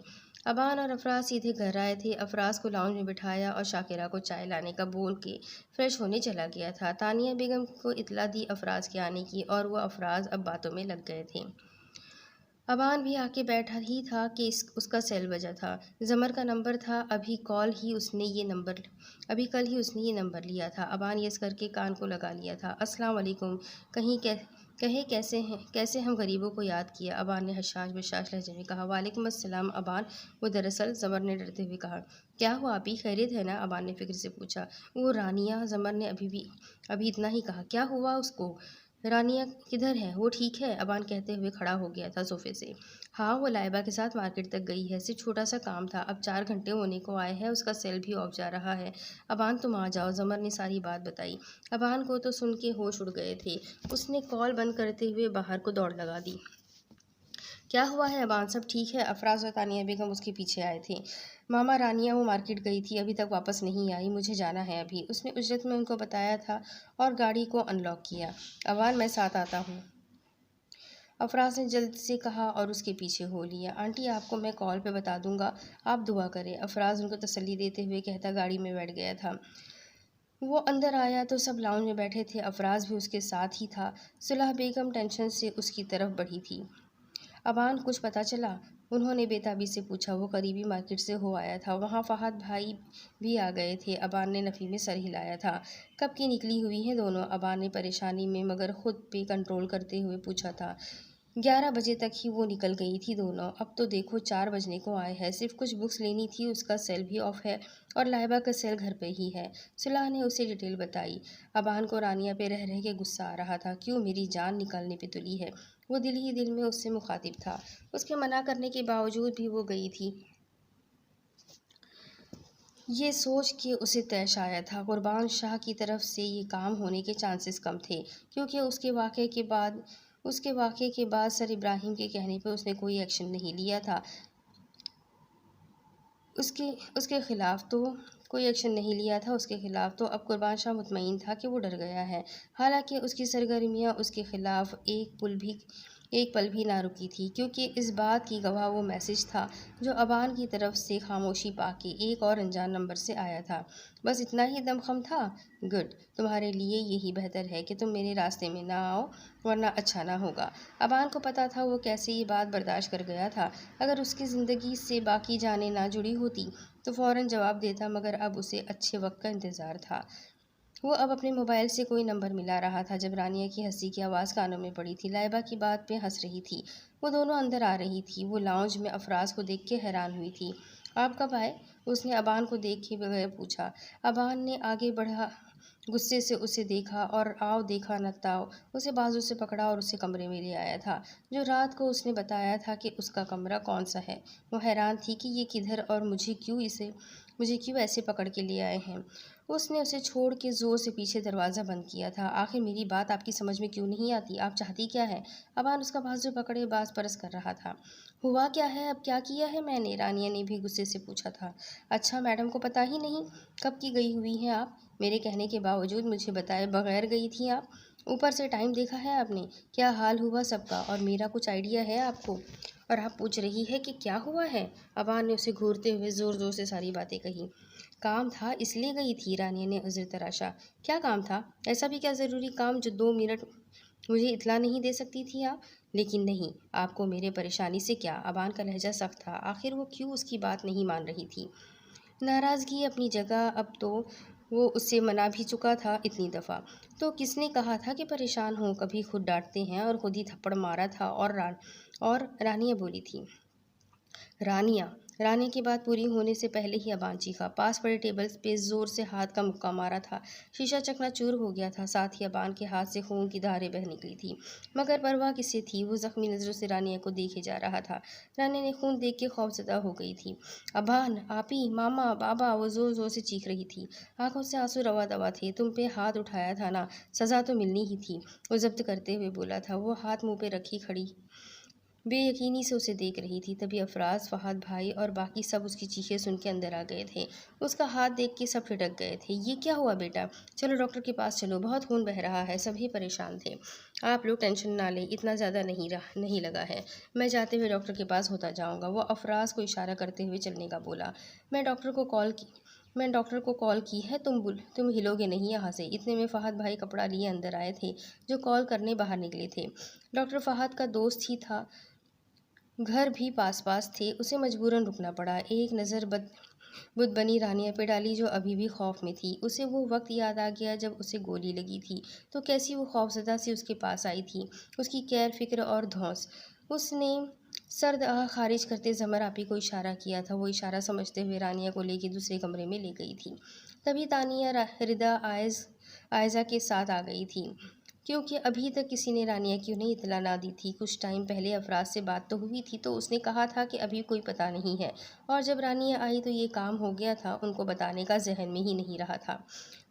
अबान और अफराज सीधे घर आए थे। अफराज को लाउंज में बिठाया और शाकिरा को चाय लाने का बोल के फ्रेश होने चला गया था। तानिया बेगम को इतला दी अफराज के आने की, और वह अफराज अब बातों में लग गए थे। अबान भी आके बैठा ही था कि उसका सेल बजा था। ज़मर का नंबर था। अभी कल ही उसने ये नंबर लिया था। अबान यस करके कान को लगा लिया था। अस्सलाम वालेकुम। कहे कैसे हम गरीबों को याद किया। अबान ने हशाश बशाश लहजे में कहा। वालेकुम अस्सलाम अबान। वो दरअसल, ज़मर ने डरते हुए कहा। क्या हुआ आप ही, खैरियत है ना? अबान ने फिक्र से पूछा। वो रानिया, ज़मर ने अभी इतना ही कहा। क्या हुआ उसको? रानिया किधर है? वो ठीक है? अबान कहते हुए खड़ा हो गया था सोफे से। हाँ, वो लाइबा के साथ मार्केट तक गई है। सिर्फ छोटा सा काम था। अब 4 घंटे होने को आए हैं। उसका सेल भी ऑफ जा रहा है। अबान तुम आ जाओ। ज़मर ने सारी बात बताई। अबान को तो सुन के होश उड़ गए थे। उसने कॉल बंद करते हुए बाहर को दौड़ लगा दी। क्या हुआ है अबान? सब ठीक है? अफराज और तानिया बेगम उसके पीछे आए थे। मामा, रानिया वो मार्केट गई थी, अभी तक वापस नहीं आई। मुझे जाना है अभी। उसने उजरत में उनको बताया था और गाड़ी को अनलॉक किया। अबान, मैं साथ आता हूँ, अफराज ने जल्द से कहा और उसके पीछे हो लिया। आंटी, आपको मैं कॉल पे बता दूंगा, आप दुआ करें, अफराज उनको तसल्ली देते हुए कहता गाड़ी में बैठ गया था। वो अंदर आया तो सब लाउंज में बैठे थे। अफराज भी उसके साथ ही था। सुलह बेगम टेंशन से उसकी तरफ बढ़ी थी। अबान, कुछ पता चला? उन्होंने बेताबी से पूछा। वो करीबी मार्केट से हो आया था। वहाँ फहद भाई भी आ गए थे। अबान ने नफ़ी में सर हिलाया था। कब की निकली हुई हैं दोनों? अबान ने परेशानी में मगर खुद पे कंट्रोल करते हुए पूछा था। 11 बजे तक ही वो निकल गई थी दोनों। अब तो देखो 4 बजने को आए हैं। सिर्फ कुछ बुक्स लेनी थी, उसका सेल भी ऑफ है और लाइबा का सेल घर पे ही है। सुलह ने उसे डिटेल बताई। अबान को रानिया पे रह रह के गुस्सा आ रहा था। क्यों मेरी जान निकालने पे तुली है? वो दिल ही दिल में उससे मुखातिब था। उसके मना करने के बावजूद भी वो गई थी। ये सोच के उसे तैश आया था कुर्बान शाह की तरफ से ये काम होने के चांसेस कम थे, क्योंकि उसके वाक़े के बाद सर इब्राहिम के कहने पर उसने कोई एक्शन नहीं लिया था। उसके उसके ख़िलाफ़ तो कोई एक्शन नहीं लिया था उसके ख़िलाफ़ तो अब कुर्बान शाह मुतमईन था कि वो डर गया है। हालांकि उसकी सरगर्मियाँ उसके ख़िलाफ़ एक पल भी ना रुकी थी, क्योंकि इस बात की गवाह वो मैसेज था जो अबान की तरफ से खामोशी पाके एक और अनजान नंबर से आया था। बस इतना ही दमख़म था? गुड, तुम्हारे लिए यही बेहतर है कि तुम मेरे रास्ते में ना आओ, वरना अच्छा ना होगा। अबान को पता था वो कैसे ये बात बर्दाश्त कर गया था। अगर उसकी ज़िंदगी से बाकी जानें ना जुड़ी होती तो फ़ौरन जवाब देता, मगर अब उसे अच्छे वक्त का इंतज़ार था। वो अब अपने मोबाइल से कोई नंबर मिला रहा था जब रानिया की हंसी की आवाज़ कानों में पड़ी थी। लाइबा की बात पे हंस रही थी। वो दोनों अंदर आ रही थी। वो लाउंज में अफराज को देख के हैरान हुई थी। आप कब आए? उसने अबान को देख के बगैर पूछा। अबान ने आगे गुस्से से उसे देखा और आओ देखा न ताओ उसे बाजू से पकड़ा और उसे कमरे में ले आया था, जो रात को उसने बताया था कि उसका कमरा कौन सा है। वो हैरान थी कि ये किधर और मुझे क्यों ऐसे पकड़ के ले आए हैं। उसने उसे छोड़ के ज़ोर से पीछे दरवाज़ा बंद किया था। आखिर मेरी बात आपकी समझ में क्यों नहीं आती? आप चाहती क्या है? अबान उसका बाजू पकड़े बाज परस कर रहा था। हुआ क्या है? अब क्या किया है मैंने? रानिया ने भी गुस्से से पूछा था। अच्छा, मैडम को पता ही नहीं? कब की गई हुई हैं आप? मेरे कहने के बावजूद मुझे बताए बगैर गई थी आप? ऊपर से टाइम देखा है आपने? क्या हाल हुआ सबका? और मेरा कुछ आइडिया है आपको? और आप पूछ रही है कि क्या हुआ है? अबान ने उसे घूरते हुए ज़ोर ज़ोर से सारी बातें कही। काम था इसलिए गई थी, रानिया ने उज़र तराशा। क्या काम था? ऐसा भी क्या ज़रूरी काम जो 2 मिनट मुझे इत्तला नहीं दे सकती थी आप? लेकिन नहीं, आपको मेरे परेशानी से क्या? अबान का लहजा सख्त था। आखिर वो क्यों उसकी बात नहीं मान रही थी? नाराज़गी अपनी जगह, अब तो वो उससे मना भी चुका था इतनी दफ़ा। तो किसने कहा था कि परेशान हो? कभी खुद डांटते हैं और खुद ही थप्पड़ मारा था। और रानिया बोली थी। रानिया की बात पूरी होने से पहले ही अबान चीखा। पास पड़े टेबल पे जोर से हाथ का मुक्का मारा था। शीशा चकनाचूर हो गया था। साथ ही अबान के हाथ से खून की धारें बह निकली थी, मगर परवाह किसे थी? वो जख्मी नज़रों से रानिया को देखे जा रहा था। रानिया ने खून देख के खौफजदा हो गई थी। अबान, आपी, मामा, बाबा, वो जोर जोर से चीख रही थी। आंखों से आंसू रवा दवा थे। तुम पे हाथ उठाया था ना, सज़ा तो मिलनी ही थी, वो जब्त करते हुए बोला था। वो हाथ मुँह पे रखी खड़ी बेयकीनी से उसे देख रही थी। तभी अफराज, फहद भाई और बाकी सब उसकी चीखें सुन के अंदर आ गए थे। उसका हाथ देख के सब ठिठक गए थे। ये क्या हुआ बेटा? चलो डॉक्टर के पास चलो, बहुत खून बह रहा है। सभी परेशान थे। आप लोग टेंशन ना लें, इतना ज़्यादा नहीं लगा है। मैं जाते हुए डॉक्टर के पास होता जाऊँगा। वो अफराज को इशारा करते हुए चलने का बोला। मैं डॉक्टर को कॉल की है, तुम हिलोगे नहीं यहाँ से। इतने में फहद भाई कपड़ा लिए अंदर आए थे, जो कॉल करने बाहर निकले थे। डॉक्टर फहद का दोस्त ही था, घर भी पास पास थे। उसे मजबूरन रुकना पड़ा। एक नज़र बुद्ध बनी रानिया पे डाली, जो अभी भी खौफ में थी। उसे वो वक्त याद आ गया जब उसे गोली लगी थी, तो कैसी वो खौफजदा से उसके पास आई थी। उसकी कैर, फिक्र और धौंस। उसने सर्द आह खारिज करते ज़मर आपी को इशारा किया था। वो इशारा समझते हुए रानिया को लेके दूसरे कमरे में ले गई थी। तभी तानिया रिदा आयज़ा के साथ आ गई थी, क्योंकि अभी तक किसी ने रानिया की उन्हें इतला ना दी थी। कुछ टाइम पहले अफराज से बात तो हुई थी, तो उसने कहा था कि अभी कोई पता नहीं है, और जब रानिया आई तो ये काम हो गया था। उनको बताने का जहन में ही नहीं रहा था।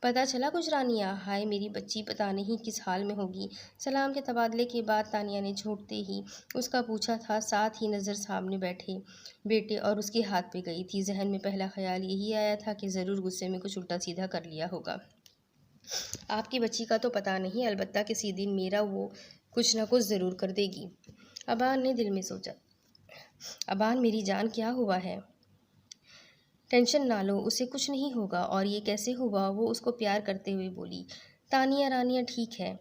पता चला कुछ रानिया? हाय मेरी बच्ची, पता नहीं किस हाल में होगी। सलाम के तबादले के बाद तानिया ने छोड़ते ही उसका पूछा था। साथ ही नज़र सामने बैठे बेटे और उसके हाथ पे गई थी। जहन में पहला ख्याल यही आया था कि ज़रूर गुस्से में कुछ उल्टा सीधा कर लिया होगा। आपकी बच्ची का तो पता नहीं, अलबत्ता किसी दिन मेरा वो कुछ ना कुछ ज़रूर कर देगी। अबान ने दिल में सोचा। अबान मेरी जान, क्या हुआ है? टेंशन ना लो, उसे कुछ नहीं होगा। और ये कैसे हुआ? वो उसको प्यार करते हुए बोली। तानिया, रानिया ठीक है,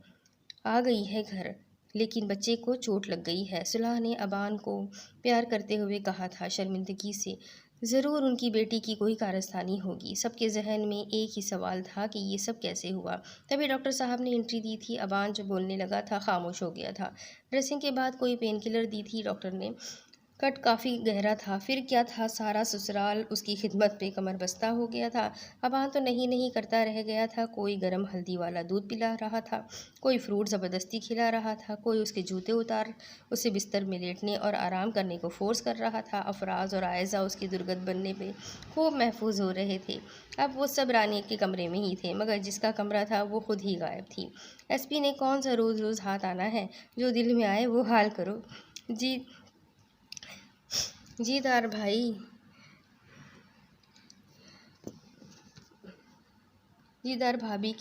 आ गई है घर, लेकिन बच्चे को चोट लग गई है। सुलह ने अबान को प्यार करते हुए कहा था, शर्मिंदगी से। ज़रूर उनकी बेटी की कोई कारस्तानी होगी। सबके जहन में एक ही सवाल था कि ये सब कैसे हुआ। तभी डॉक्टर साहब ने एंट्री दी थी। अबान जो बोलने लगा था खामोश हो गया था। ड्रेसिंग के बाद कोई पेन किलर दी थी डॉक्टर ने। कट काफ़ी गहरा था। फिर क्या था, सारा ससुराल उसकी खिदमत पे कमर बस्ता हो गया था। अबान तो नहीं करता रह गया था। कोई गर्म हल्दी वाला दूध पिला रहा था, कोई फ्रूट ज़बरदस्ती खिला रहा था, कोई उसके जूते उतार उसे बिस्तर में लेटने और आराम करने को फोर्स कर रहा था। अफराज और आयज़ा उसकी दुर्गत बनने पे खूब महफूज हो रहे थे। अब वो सब रानी के कमरे में ही थे, मगर जिसका कमरा था वो खुद ही गायब थी। एसपी ने कौन सा रोज़ रोज़ हाथ आना है? जो दिल में आए वो हाल करो। जीदार भाई जीदार भाभी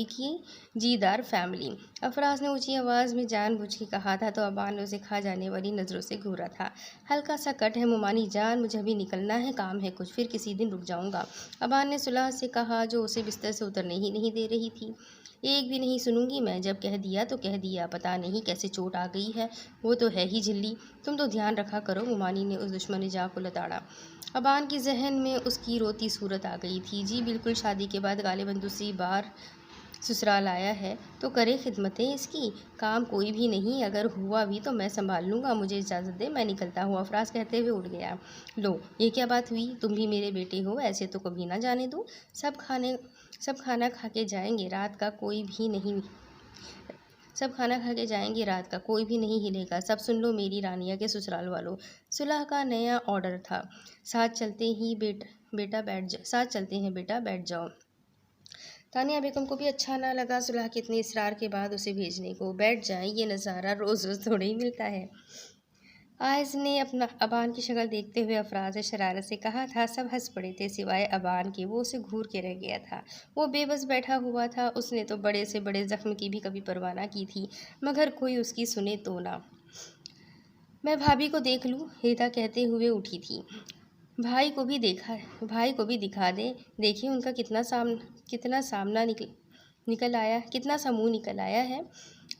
की जीदार फैमिली। अफराज ने ऊंची आवाज़ में जानबूझ के कहा था, तो अबान ने उसे खा जाने वाली नज़रों से घूरा था। हल्का सा कट है मुमानी जान, मुझे अभी निकलना है, काम है कुछ, फिर किसी दिन रुक जाऊंगा। अबान ने सुलह से कहा, जो उसे बिस्तर से उतरने ही नहीं दे रही थी। एक भी नहीं सुनूंगी मैं, जब कह दिया तो कह दिया। पता नहीं कैसे चोट आ गई है, वो तो है ही झिल्ली। तुम तो ध्यान रखा करो। मुमानी ने उस दुश्मन निजाह को लताड़ा। अबान की जहन में उसकी रोती सूरत आ गई थी। जी बिल्कुल, शादी के बाद गालिबन दूसरी बार ससुराल आया है तो करे खिदमतें इसकी, काम कोई भी नहीं, अगर हुआ भी तो मैं संभाल लूँगा, मुझे इजाज़त दे, मैं निकलता हूँ। अफराज कहते हुए उठ गया। लो, ये क्या बात हुई, तुम भी मेरे बेटे हो, ऐसे तो कभी ना जाने दूँ। सब खाना खा के जाएंगे, रात का कोई भी नहीं सब खाना खा के जाएंगे, रात का कोई भी नहीं हिलेगा। सब सुन लो मेरी रानिया के ससुराल वालों, सुलह का नया ऑर्डर था। साथ चलते हैं बेटा, बैठ जाओ। तानिया बेगम को भी अच्छा ना लगा सुलह के इतने इसरार के बाद उसे भेजने को। बैठ जाए, ये नज़ारा रोज़ रोज़ थोड़े ही मिलता है। आयज ने अपना अबान की शक्ल देखते हुए अफराज से शरारत से कहा था। सब हंस पड़े थे सिवाय अबान के, वो उसे घूर के रह गया था। वो बेबस बैठा हुआ था। उसने तो बड़े से बड़े जख्म की भी कभी परवाह ना की थी, मगर कोई उसकी सुने तो ना। मैं भाभी को देख लूँ, रीता कहते हुए उठी थी। भाई को भी दिखा दे, देखिए उनका कितना सामना निकल आया, कितना सा मुँह निकल आया है।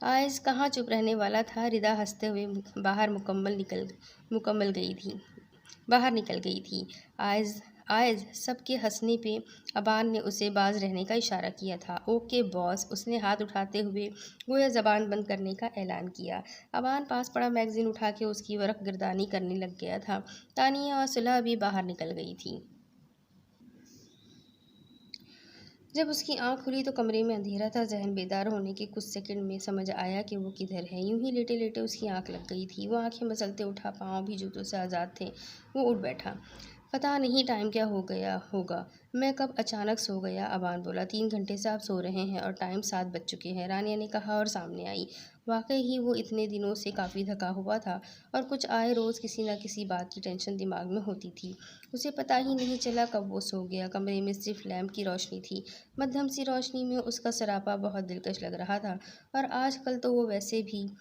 आयस कहाँ चुप रहने वाला था। रिदा हंसते हुए मुकम्मल गई थी बाहर निकल गई थी। आयज आयज सबके हंसने पे अबान ने उसे बाज रहने का इशारा किया था। ओके बॉस, उसने हाथ उठाते हुए गोया ज़बान बंद करने का ऐलान किया। अबान पास पड़ा मैगज़ीन उठा के उसकी वरक गिरदानी करने लग गया था। तानिया और सुलह भी बाहर निकल गई थी। जब उसकी आंख खुली तो कमरे में अंधेरा था। जहन बेदार होने के कुछ सेकंड में समझ आया कि वो किधर है। यूं ही लेटे लेटे उसकी आंख लग गई थी। वो आंखें मसलते उठा, पाँव भी जूतों से आज़ाद थे। वो उठ बैठा। पता नहीं टाइम क्या हो गया होगा, मैं कब अचानक सो गया। अबान बोला, 3 घंटे से आप सो रहे हैं और टाइम 7 बज चुके हैं, रानिया ने कहा और सामने आई। वाकई ही वो इतने दिनों से काफ़ी थका हुआ था और कुछ आए रोज़ किसी न किसी बात की टेंशन दिमाग में होती थी। उसे पता ही नहीं चला कब वो सो गया। कमरे में सिर्फ लैंप की रोशनी थी। मध्यम सी रोशनी में उसका सरापा बहुत दिलकश लग रहा था। और आजकल तो वो वैसे भी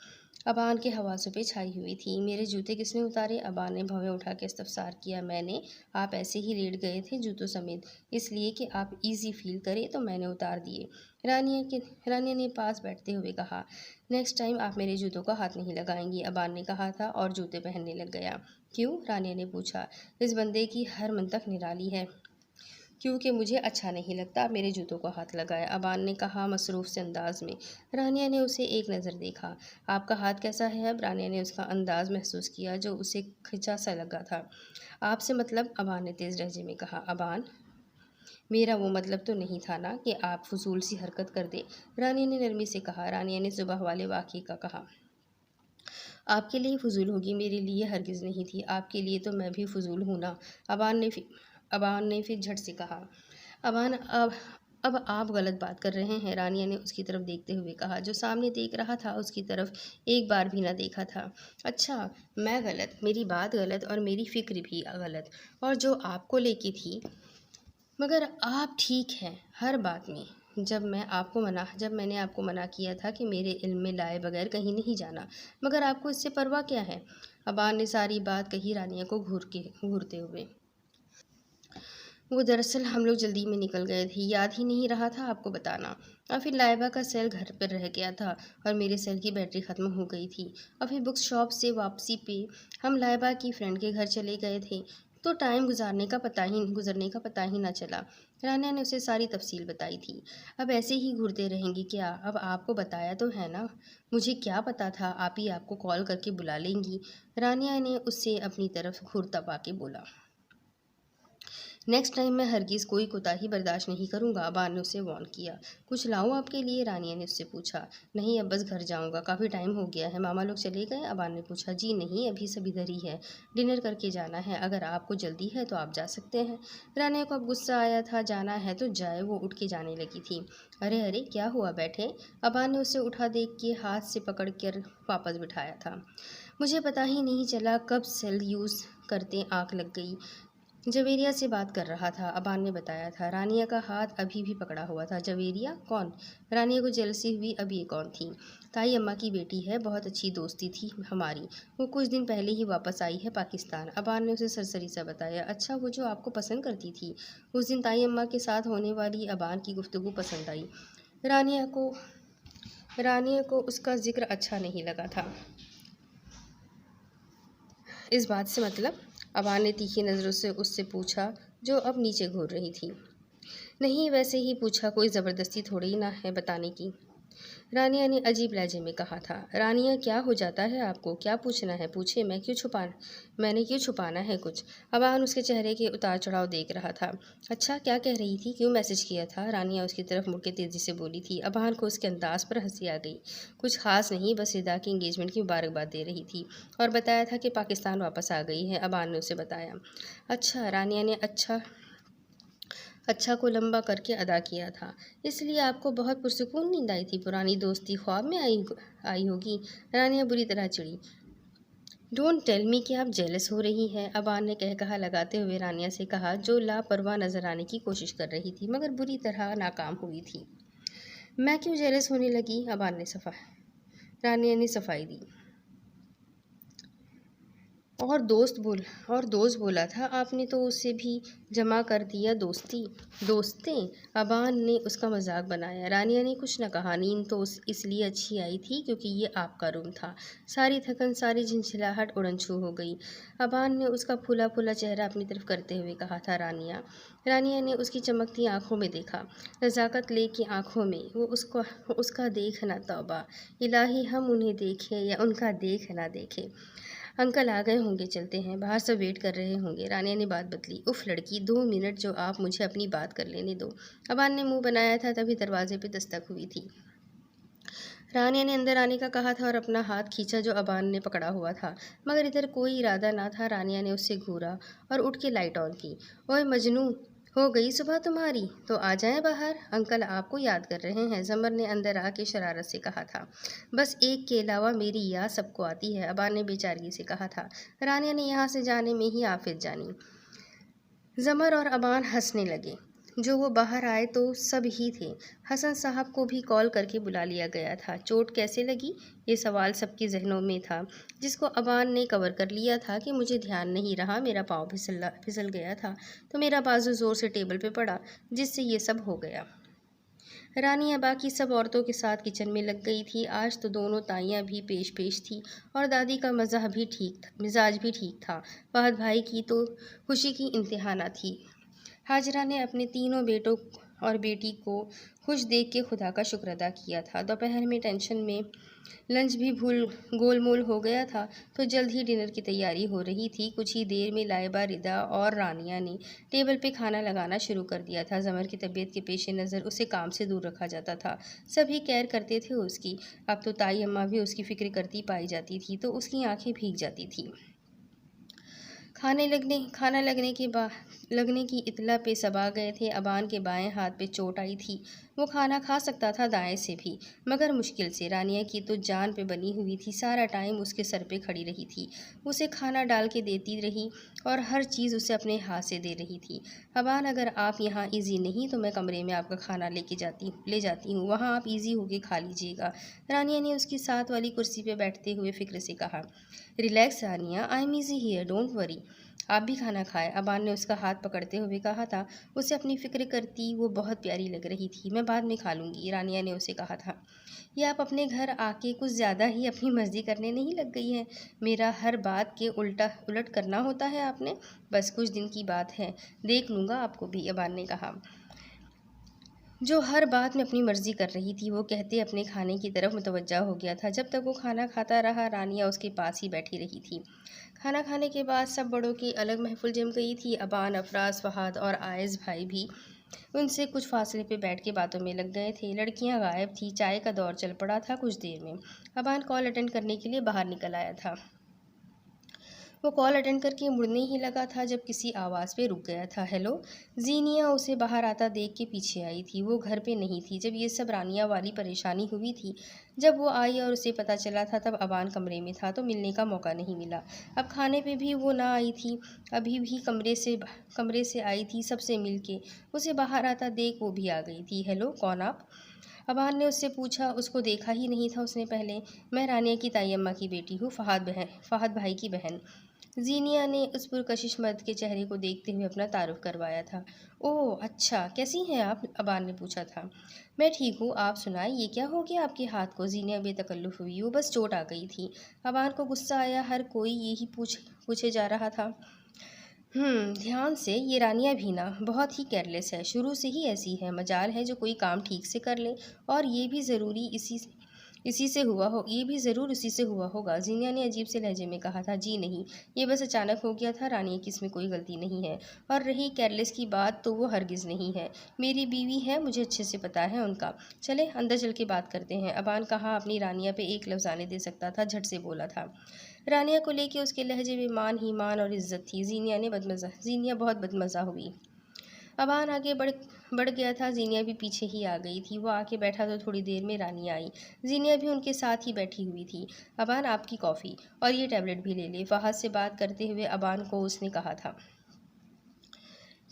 अबान के हवासों पे छाई हुई थी। मेरे जूते किसने उतारे? अबान ने भवें उठा के इस्तफसार किया। मैंने। आप ऐसे ही लेट गए थे जूतों समेत, इसलिए कि आप इजी फील करें तो मैंने उतार दिए, रानिया ने पास बैठते हुए कहा। नेक्स्ट टाइम आप मेरे जूतों का हाथ नहीं लगाएंगी, अबान ने कहा था और जूते पहनने लग गया। क्यों? रानिया ने पूछा। इस बंदे की हर मंतक निराली है। क्योंकि मुझे अच्छा नहीं लगता आप मेरे जूतों को हाथ लगाए, अबान ने कहा मसरूफ़ से अंदाज में। रानिया ने उसे एक नज़र देखा। आपका हाथ कैसा है अब? रानिया ने उसका अंदाज महसूस किया जो उसे खिंचा सा लगा था। आपसे मतलब? अबान ने तेज़ लहजे में कहा। अबान, मेरा वो मतलब तो नहीं था ना कि आप फजूल सी हरकत कर दे, रानिया ने नरमी से कहा। रानिया ने सुबह वाले वाक़े का कहा। आपके लिए फजूल होगी, मेरे लिए हरगिज़ नहीं थी। आपके लिए तो मैं भी फजूल हूँ ना, अबान ने फिर झट से कहा। अबान, अब आप गलत बात कर रहे हैं, रानिया ने उसकी तरफ देखते हुए कहा। जो सामने देख रहा था उसकी तरफ एक बार भी ना देखा था। अच्छा, मैं गलत, मेरी बात गलत और मेरी फ़िक्र भी गलत, और जो आपको लेकी थी, मगर आप ठीक हैं हर बात में। जब मैंने आपको मना किया था कि मेरे इल्म में लाए बगैर कहीं नहीं जाना, मगर आपको इससे परवाह क्या है? अबान ने सारी बात कही रानिया को घूरते हुए। वो दरअसल हम लोग जल्दी में निकल गए थे, याद ही नहीं रहा था आपको बताना। और फिर लाइबा का सेल घर पर रह गया था और मेरे सेल की बैटरी ख़त्म हो गई थी। और फिर बुक शॉप से वापसी पे हम लाइबा की फ्रेंड के घर चले गए थे, तो टाइम गुजरने का पता ही ना चला। रानिया ने उसे सारी तफसील बताई थी। अब ऐसे ही घूरते रहेंगे क्या? अब आपको बताया तो है ना। मुझे क्या पता था आप ही आपको कॉल करके बुला लेंगी, रानिया ने उससे अपनी तरफ घूरता पाके बोला। नेक्स्ट टाइम मैं हरगिज़ कोई कोताही बर्दाश्त नहीं करूँगा, अबान ने उसे वार्न किया। कुछ लाऊं आपके लिए? रानिया ने उससे पूछा। नहीं, अब बस घर जाऊँगा, काफ़ी टाइम हो गया है। मामा लोग चले गए? अबान ने पूछा। जी नहीं, अभी सब इधर ही है, डिनर करके जाना है। अगर आपको जल्दी है तो आप जा सकते हैं। रानिया को अब गुस्सा आया था। जाना है तो जाए, वो उठ के जाने लगी थी। अरे अरे, क्या हुआ, बैठे? अबान ने उसे उठा देख के हाथ से पकड़ कर वापस बिठाया था। मुझे पता ही नहीं चला कब सेल यूज़ करते आँख लग गई। जवेरिया से बात कर रहा था, अबान ने बताया था। रानिया का हाथ अभी भी पकड़ा हुआ था। जवेरिया कौन? रानिया को जेलसी हुई। अब ये कौन थी? ताई अम्मा की बेटी है, बहुत अच्छी दोस्ती थी हमारी, वो कुछ दिन पहले ही वापस आई है पाकिस्तान, अबान ने उसे सरसरी सा बताया। अच्छा, वो जो आपको पसंद करती थी? उस दिन ताई अम्मा के साथ होने वाली अबान की गुफ्तगू पसंद आई। रानिया को उसका जिक्र अच्छा नहीं लगा था। इस बात से मतलब? अबान ने तीखी नज़रों से उससे पूछा, जो अब नीचे घूर रही थी। नहीं, वैसे ही पूछा, कोई ज़बरदस्ती थोड़ी ना है बताने की। रानिया ने अजीब लहजे में कहा था। रानिया, क्या हो जाता है आपको? क्या पूछना है पूछे, मैंने क्यों छुपाना है कुछ? अबान उसके चेहरे के उतार चढ़ाव देख रहा था। अच्छा, क्या कह रही थी? क्यों मैसेज किया था? रानिया उसकी तरफ मुड़ के तेज़ी से बोली थी। अबान को उसके अंदाज पर हंसी आ गई। कुछ खास नहीं, बस रिदा की इंगेजमेंट की मुबारकबाद दे रही थी और बताया था कि पाकिस्तान वापस आ गई है। अबान ने उसे बताया। अच्छा, रानिया ने अच्छा को लंबा करके अदा किया था। इसलिए आपको बहुत पुरसुकून नींद आई थी? पुरानी दोस्ती ख्वाब में आई होगी। रानिया बुरी तरह चिढ़ी। डोंट टेल मी कि आप जेलस हो रही हैं, अबान ने कह कहा लगाते हुए रानिया से कहा, जो लापरवाह नजर आने की कोशिश कर रही थी मगर बुरी तरह नाकाम हुई थी। मैं क्यों जेलस होने लगी? रानिया ने सफाई दी। और दोस्त बोला था आपने, तो उसे भी जमा कर दिया दोस्तें। अबान ने उसका मजाक बनाया। रानिया ने कुछ न कहा। नींद तो इसलिए अच्छी आई थी क्योंकि ये आपका रूम था। सारी थकन, सारी झिंझिलाहट उड़न छू हो गई। अबान ने उसका फूला फूला चेहरा अपनी तरफ करते हुए कहा था। रानिया ने उसकी चमकती आंखों में देखा। नज़ाकत लेकी आंखों में वो उसका देखना। तौबा इलाही, हम उन्हें देखें या उनका देख ना देखें। अंकल आ गए होंगे, चलते हैं, बाहर सब वेट कर रहे होंगे। रानिया ने बात बदली। उफ लड़की, 2 मिनट जो आप मुझे अपनी बात कर लेने दो। अबान ने मुंह बनाया था तभी दरवाजे पे दस्तक हुई थी। रानिया ने अंदर आने का कहा था और अपना हाथ खींचा जो अबान ने पकड़ा हुआ था, मगर इधर कोई इरादा ना था। रानिया ने उससे घूरा और उठ के लाइट ऑन की। ओए मजनू, हो गई सुबह तुम्हारी? तो आ जाएं बाहर, अंकल आपको याद कर रहे हैं, जमर ने अंदर आके शरारत से कहा था। बस एक के अलावा मेरी याद सबको आती है, अबान ने बेचारगी से कहा था। रानिया ने यहाँ से जाने में ही आफित जानी। जमर और अबान हंसने लगे। जो वो बाहर आए तो सब ही थे। हसन साहब को भी कॉल करके बुला लिया गया था। चोट कैसे लगी, ये सवाल सबके जहनों में था, जिसको अबान ने कवर कर लिया था कि मुझे ध्यान नहीं रहा, मेरा पाँव फिसल गया था तो मेरा बाजू ज़ोर से टेबल पे पड़ा, जिससे ये सब हो गया। रानिया बाकी सब औरतों के साथ किचन में लग गई थी। आज तो दोनों ताइयाँ भी पेश थी और दादी का मिजाज भी ठीक था। फहद भाई की तो खुशी की इंतहा न थी। हाजरा ने अपने तीनों बेटों और बेटी को खुश देख के खुदा का शुक्र अदा किया था। दोपहर में टेंशन में लंच भी गोलमोल हो गया था तो जल्द ही डिनर की तैयारी हो रही थी। कुछ ही देर में लाइबा, रिदा और रानिया ने टेबल पे खाना लगाना शुरू कर दिया था। जमर की तबीयत के पेश नज़र उसे काम से दूर रखा जाता था। सभी केयर करते थे उसकी। अब तो ताई अम्मा भी उसकी फिक्र करती पाई जाती थी तो उसकी आंखें भीग जाती थी। खाना लगने की इतला पे सब आ गए थे। अबान के बाएं हाथ पे चोट आई थी। वो खाना खा सकता था दाएं से भी, मगर मुश्किल से। रानिया की तो जान पे बनी हुई थी, सारा टाइम उसके सर पे खड़ी रही थी, उसे खाना डाल के देती रही और हर चीज़ उसे अपने हाथ से दे रही थी। अबान, अगर आप यहाँ इजी नहीं तो मैं कमरे में आपका खाना ले जाती हूँ, वहाँ आप इजी होके खा लीजिएगा। रानिया ने उसकी साथ वाली कुर्सी पे बैठते हुए फिक्र से कहा। Relax Rania, I am easy here, don't worry. आप भी खाना खाएं, अबान ने उसका हाथ पकड़ते हुए कहा था। उसे अपनी फिक्र करती वो बहुत प्यारी लग रही थी। मैं बाद में खा लूँगी, रानिया ने उसे कहा था। ये आप अपने घर आके कुछ ज़्यादा ही अपनी मर्जी करने नहीं लग गई हैं? मेरा हर बात के उलट करना होता है आपने? बस कुछ दिन की बात है, देख लूँगा आपको भी, अबान ने कहा, जो हर बात में अपनी मर्जी कर रही थी। वो कहते अपने खाने की तरफ मुतवज्जा हो गया था। जब तक वो खाना खाता रहा, रानिया उसके पास ही बैठी रही थी। खाना खाने के बाद सब बड़ों की अलग महफिल जम गई थी। अबान, अफराज, फहद और आयज़ भाई भी उनसे कुछ फासले पे बैठ के बातों में लग गए थे। लड़कियां गायब थी। चाय का दौर चल पड़ा था। कुछ देर में अबान कॉल अटेंड करने के लिए बाहर निकल आया था। वो कॉल अटेंड करके मुड़ने ही लगा था जब किसी आवाज़ पे रुक गया था। हेलो। जीनिया उसे बाहर आता देख के पीछे आई थी। वो घर पे नहीं थी जब ये सब रानिया वाली परेशानी हुई थी। जब वो आई और उसे पता चला था तब अबान कमरे में था तो मिलने का मौका नहीं मिला। अब खाने पे भी वो ना आई थी। अभी भी कमरे से आई थी सबसे मिल के। उसे बाहर आता देख वो भी आ गई थी। हेलो, कौन आप? अबान ने उससे पूछा। उसको देखा ही नहीं था उसने पहले। मैं रानिया की ताई अम्मा की बेटी हूँ, फहद भाई की बहन। जीनिया ने उस पुरकशिश मर्द के चेहरे को देखते हुए अपना तारुफ करवाया था। ओह अच्छा, कैसी हैं आप? अबान ने पूछा था। मैं ठीक हूँ, आप सुनाए, ये क्या हो गया आपके हाथ को? जीनिया बेतकल्लुफ़ हुई। वो बस चोट आ गई थी। अबान को गुस्सा आया। हर कोई यही पूछे जा रहा था। ध्यान से। ये रानिया भी ना बहुत ही केयरलेस है, शुरू से ही ऐसी है। मजाल है जो कोई काम ठीक से कर ले, और ये भी ज़रूर इसी से हुआ होगा। जीनिया ने अजीब से लहजे में कहा था। जी नहीं, ये बस अचानक हो गया था रानिया की इसमें कोई गलती नहीं है। और रही केयरलेस की बात, तो वो हरगिज़ नहीं है। मेरी बीवी है, मुझे अच्छे से पता है उनका। चले अंदर चल के बात करते हैं। अबान कहाँ अपनी रानिया पे एक लफ्ज़ आने दे सकता था, झट से बोला था। रानिया को लेके उसके लहजे में मान ही मान और इज्जत थी। जीनिया बहुत बदमज़ा हुई। अबान आगे बढ़ गया था। जीनिया भी पीछे ही आ गई थी। वो आके बैठा तो थोड़ी देर में रानिया आई। जीनिया भी उनके साथ ही बैठी हुई थी। अबान, आपकी कॉफ़ी और ये टैबलेट भी ले ले, फहद से बात करते हुए अबान को उसने कहा था।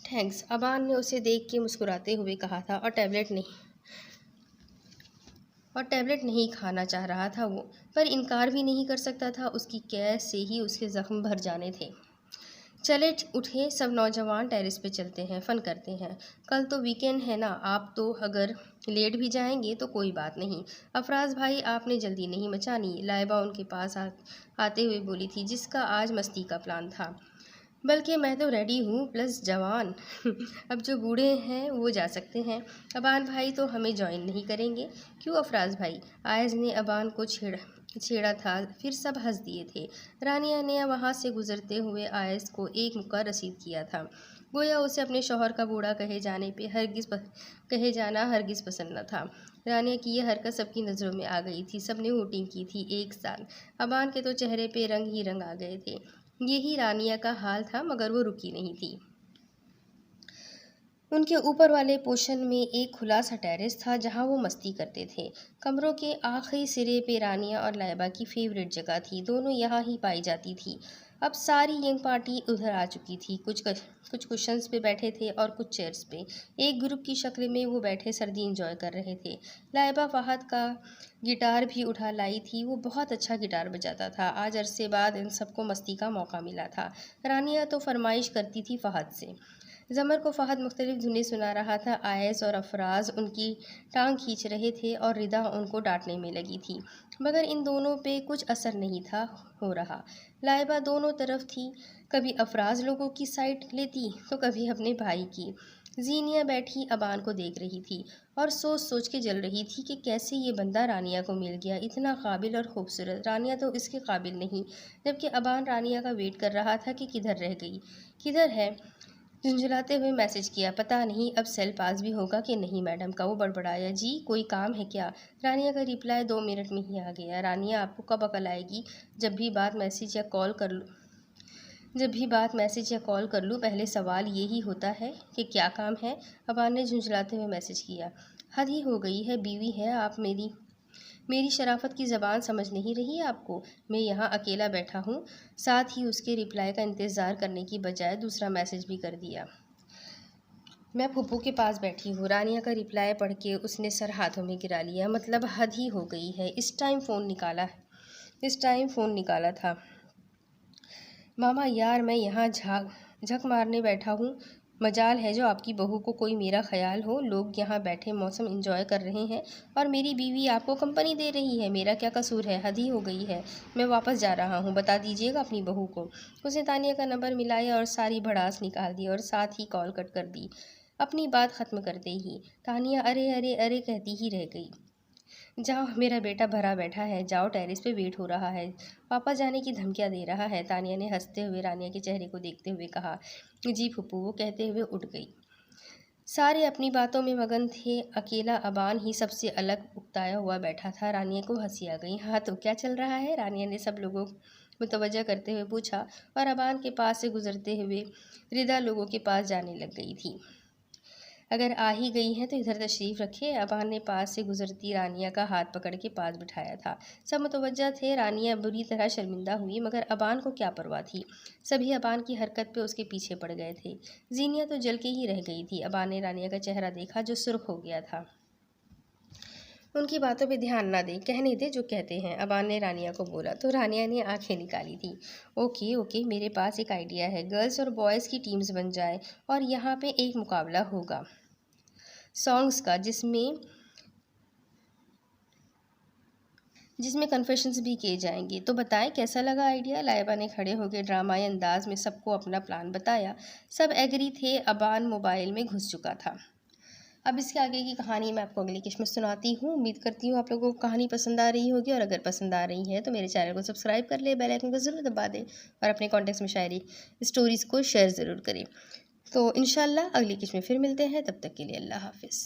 थैंक्स, अबान ने उसे देख के मुस्कुराते हुए कहा था। और टैबलेट नहीं खाना चाह रहा था वो, पर इनकार भी नहीं कर सकता था। उसकी कैद से ही उसके ज़ख्म भर जाने थे। चले उठे सब नौजवान, टेरेस पे चलते हैं, फ़न करते हैं। कल तो वीकेंड है ना, आप तो अगर लेट भी जाएंगे तो कोई बात नहीं। अफराज भाई, आपने जल्दी नहीं मचानी, लाइबा उनके पास आते हुए बोली थी, जिसका आज मस्ती का प्लान था। बल्कि मैं तो रेडी हूँ, प्लस जवान। अब जो बूढ़े हैं वो जा सकते हैं। अबान भाई तो हमें ज्वाइन नहीं करेंगे। क्यों अफराज भाई? आयज़ ने अबान को छेड़ा था, फिर सब हंस दिए थे। रानिया ने वहाँ से गुजरते हुए आयज़ को एक मुक्का रसीद किया था। गोया उसे अपने शौहर का बूढ़ा कहे जाना हरगिज़ पसंद न था। रानिया की यह हरकत सबकी नज़रों में आ गई थी। सबने वोटिंग की थी एक साथ। अबान के तो चेहरे पे रंग ही रंग आ गए थे। यही रानिया का हाल था, मगर वो रुकी नहीं थी। उनके ऊपर वाले पोर्शन में एक खुला सा टेरेस था, जहां वो मस्ती करते थे। कमरों के आखिरी सिरे पे रानिया और लाइबा की फेवरेट जगह थी। दोनों यहाँ ही पाई जाती थी। अब सारी यंग पार्टी उधर आ चुकी थी। कुछ कुशन्स पे बैठे थे और कुछ चेयर्स पे। एक ग्रुप की शक्ल में वो बैठे सर्दी इंजॉय कर रहे थे। लाइबा फहद का गिटार भी उठा लाई थी। वो बहुत अच्छा गिटार बजाता था। आज अरसे बाद इन सबको मस्ती का मौका मिला था। रानिया तो फरमाइश करती थी फहद से। ज़मर को फहद मुख्तलिफ धुनें सुना रहा था। आयस और अफराज उनकी टांग खींच रहे थे और रिदा उनको डांटने में लगी थी, मगर इन दोनों पे कुछ असर नहीं था हो रहा। लाइबा दोनों तरफ थी, कभी अफराज लोगों की साइड लेती तो कभी अपने भाई की। जीनिया बैठी अबान को देख रही थी और सोच सोच के जल रही थी कि कैसे ये बंदा रानिया को मिल गया, इतना काबिल और खूबसूरत। रानिया तो इसके काबिल नहीं। जबकि अबान रानिया का वेट कर रहा था कि किधर रह गई, किधर है। झुंझुलाते हुए मैसेज किया, पता नहीं अब सेल पास भी होगा कि नहीं मैडम का। वो बड़बड़ाया, जी कोई काम है क्या? रानिया का रिप्लाई 2 मिनट में ही आ गया। रानिया, आपको कब अकल आएगी? जब भी बात मैसेज या कॉल कर लूँ, पहले सवाल यही होता है कि क्या काम है। अबान ने झुंझलाते हुए मैसेज किया, हद ही हो गई है, बीवी है आप मेरी शराफत की ज़बान समझ नहीं रही है आपको? मैं यहाँ अकेला बैठा हूँ। साथ ही उसके रिप्लाई का इंतज़ार करने की बजाय दूसरा मैसेज भी कर दिया, मैं फूफू के पास बैठी हूँ। रानिया का रिप्लाई पढ़ के उसने सर हाथों में गिरा लिया। मतलब हद ही हो गई है। इस टाइम फ़ोन निकाला था। मामा यार, मैं यहाँ झक मारने बैठा हूँ। मजाल है जो आपकी बहू को कोई मेरा ख्याल हो। लोग यहाँ बैठे मौसम एंजॉय कर रहे हैं और मेरी बीवी आपको कंपनी दे रही है। मेरा क्या कसूर है? हद ही हो गई है। मैं वापस जा रहा हूँ, बता दीजिएगा अपनी बहू को। उसने तानिया का नंबर मिलाया और सारी भड़ास निकाल दी और साथ ही कॉल कट कर दी। अपनी बात ख़त्म करते ही तानिया अरे अरे अरे कहती ही रह गई। जाओ, मेरा बेटा भरा बैठा है, जाओ, टेरेस पे वेट हो रहा है, वापस जाने की धमकियाँ दे रहा है। तानिया ने हंसते हुए रानिया के चेहरे को देखते हुए कहा, जी फूफू, वो कहते हुए उठ गई। सारे अपनी बातों में मगन थे। अकेला अबान ही सबसे अलग उकताया हुआ बैठा था। रानिया को हंसी आ गई। हाँ तो क्या चल रहा है? रानिया ने सब लोगों मुतवज्जा करते हुए पूछा और अबान के पास से गुजरते हुए रिदा लोगों के पास जाने लग गई थी। अगर आ ही गई हैं तो इधर तशरीफ़ रखे। अबान ने पास से गुजरती रानिया का हाथ पकड़ के पास बिठाया था। सब मुतवज्जा थे। रानिया बुरी तरह शर्मिंदा हुई, मगर अबान को क्या परवाह थी। सभी अबान की हरकत पे उसके पीछे पड़ गए थे। जीनिया तो जल के ही रह गई थी। अबान ने रानिया का चेहरा देखा जो सुर्ख हो गया था। उनकी बातों पे ध्यान ना दे, कहने दे जो कहते हैं, अबान ने रानिया को बोला। तो रानिया ने आंखें निकाली थी। ओके ओके, मेरे पास एक आइडिया है। गर्ल्स और बॉयज़ की टीम्स बन जाए और यहाँ पे एक मुकाबला होगा सॉन्ग्स का, जिसमें कन्फेशंस भी किए जाएंगे। तो बताएं कैसा लगा आइडिया। लाइबा ने खड़े होकर ड्रामाई अंदाज में सबको अपना प्लान बताया। सब एग्री थे। अबान मोबाइल में घुस चुका था। अब इसके आगे की कहानी मैं आपको अगली किस्त में सुनाती हूँ। उम्मीद करती हूँ आप लोगों को कहानी पसंद आ रही होगी, और अगर पसंद आ रही है तो मेरे चैनल को सब्सक्राइब कर ले, बेल आइकन को ज़रूर दबा दे, और अपने कॉन्टेक्ट्स में शायरी स्टोरीज़ को शेयर ज़रूर करें। तो इंशाल्लाह अगली किस्त में फिर मिलते हैं। तब तक के लिए अल्लाह हाफिज़।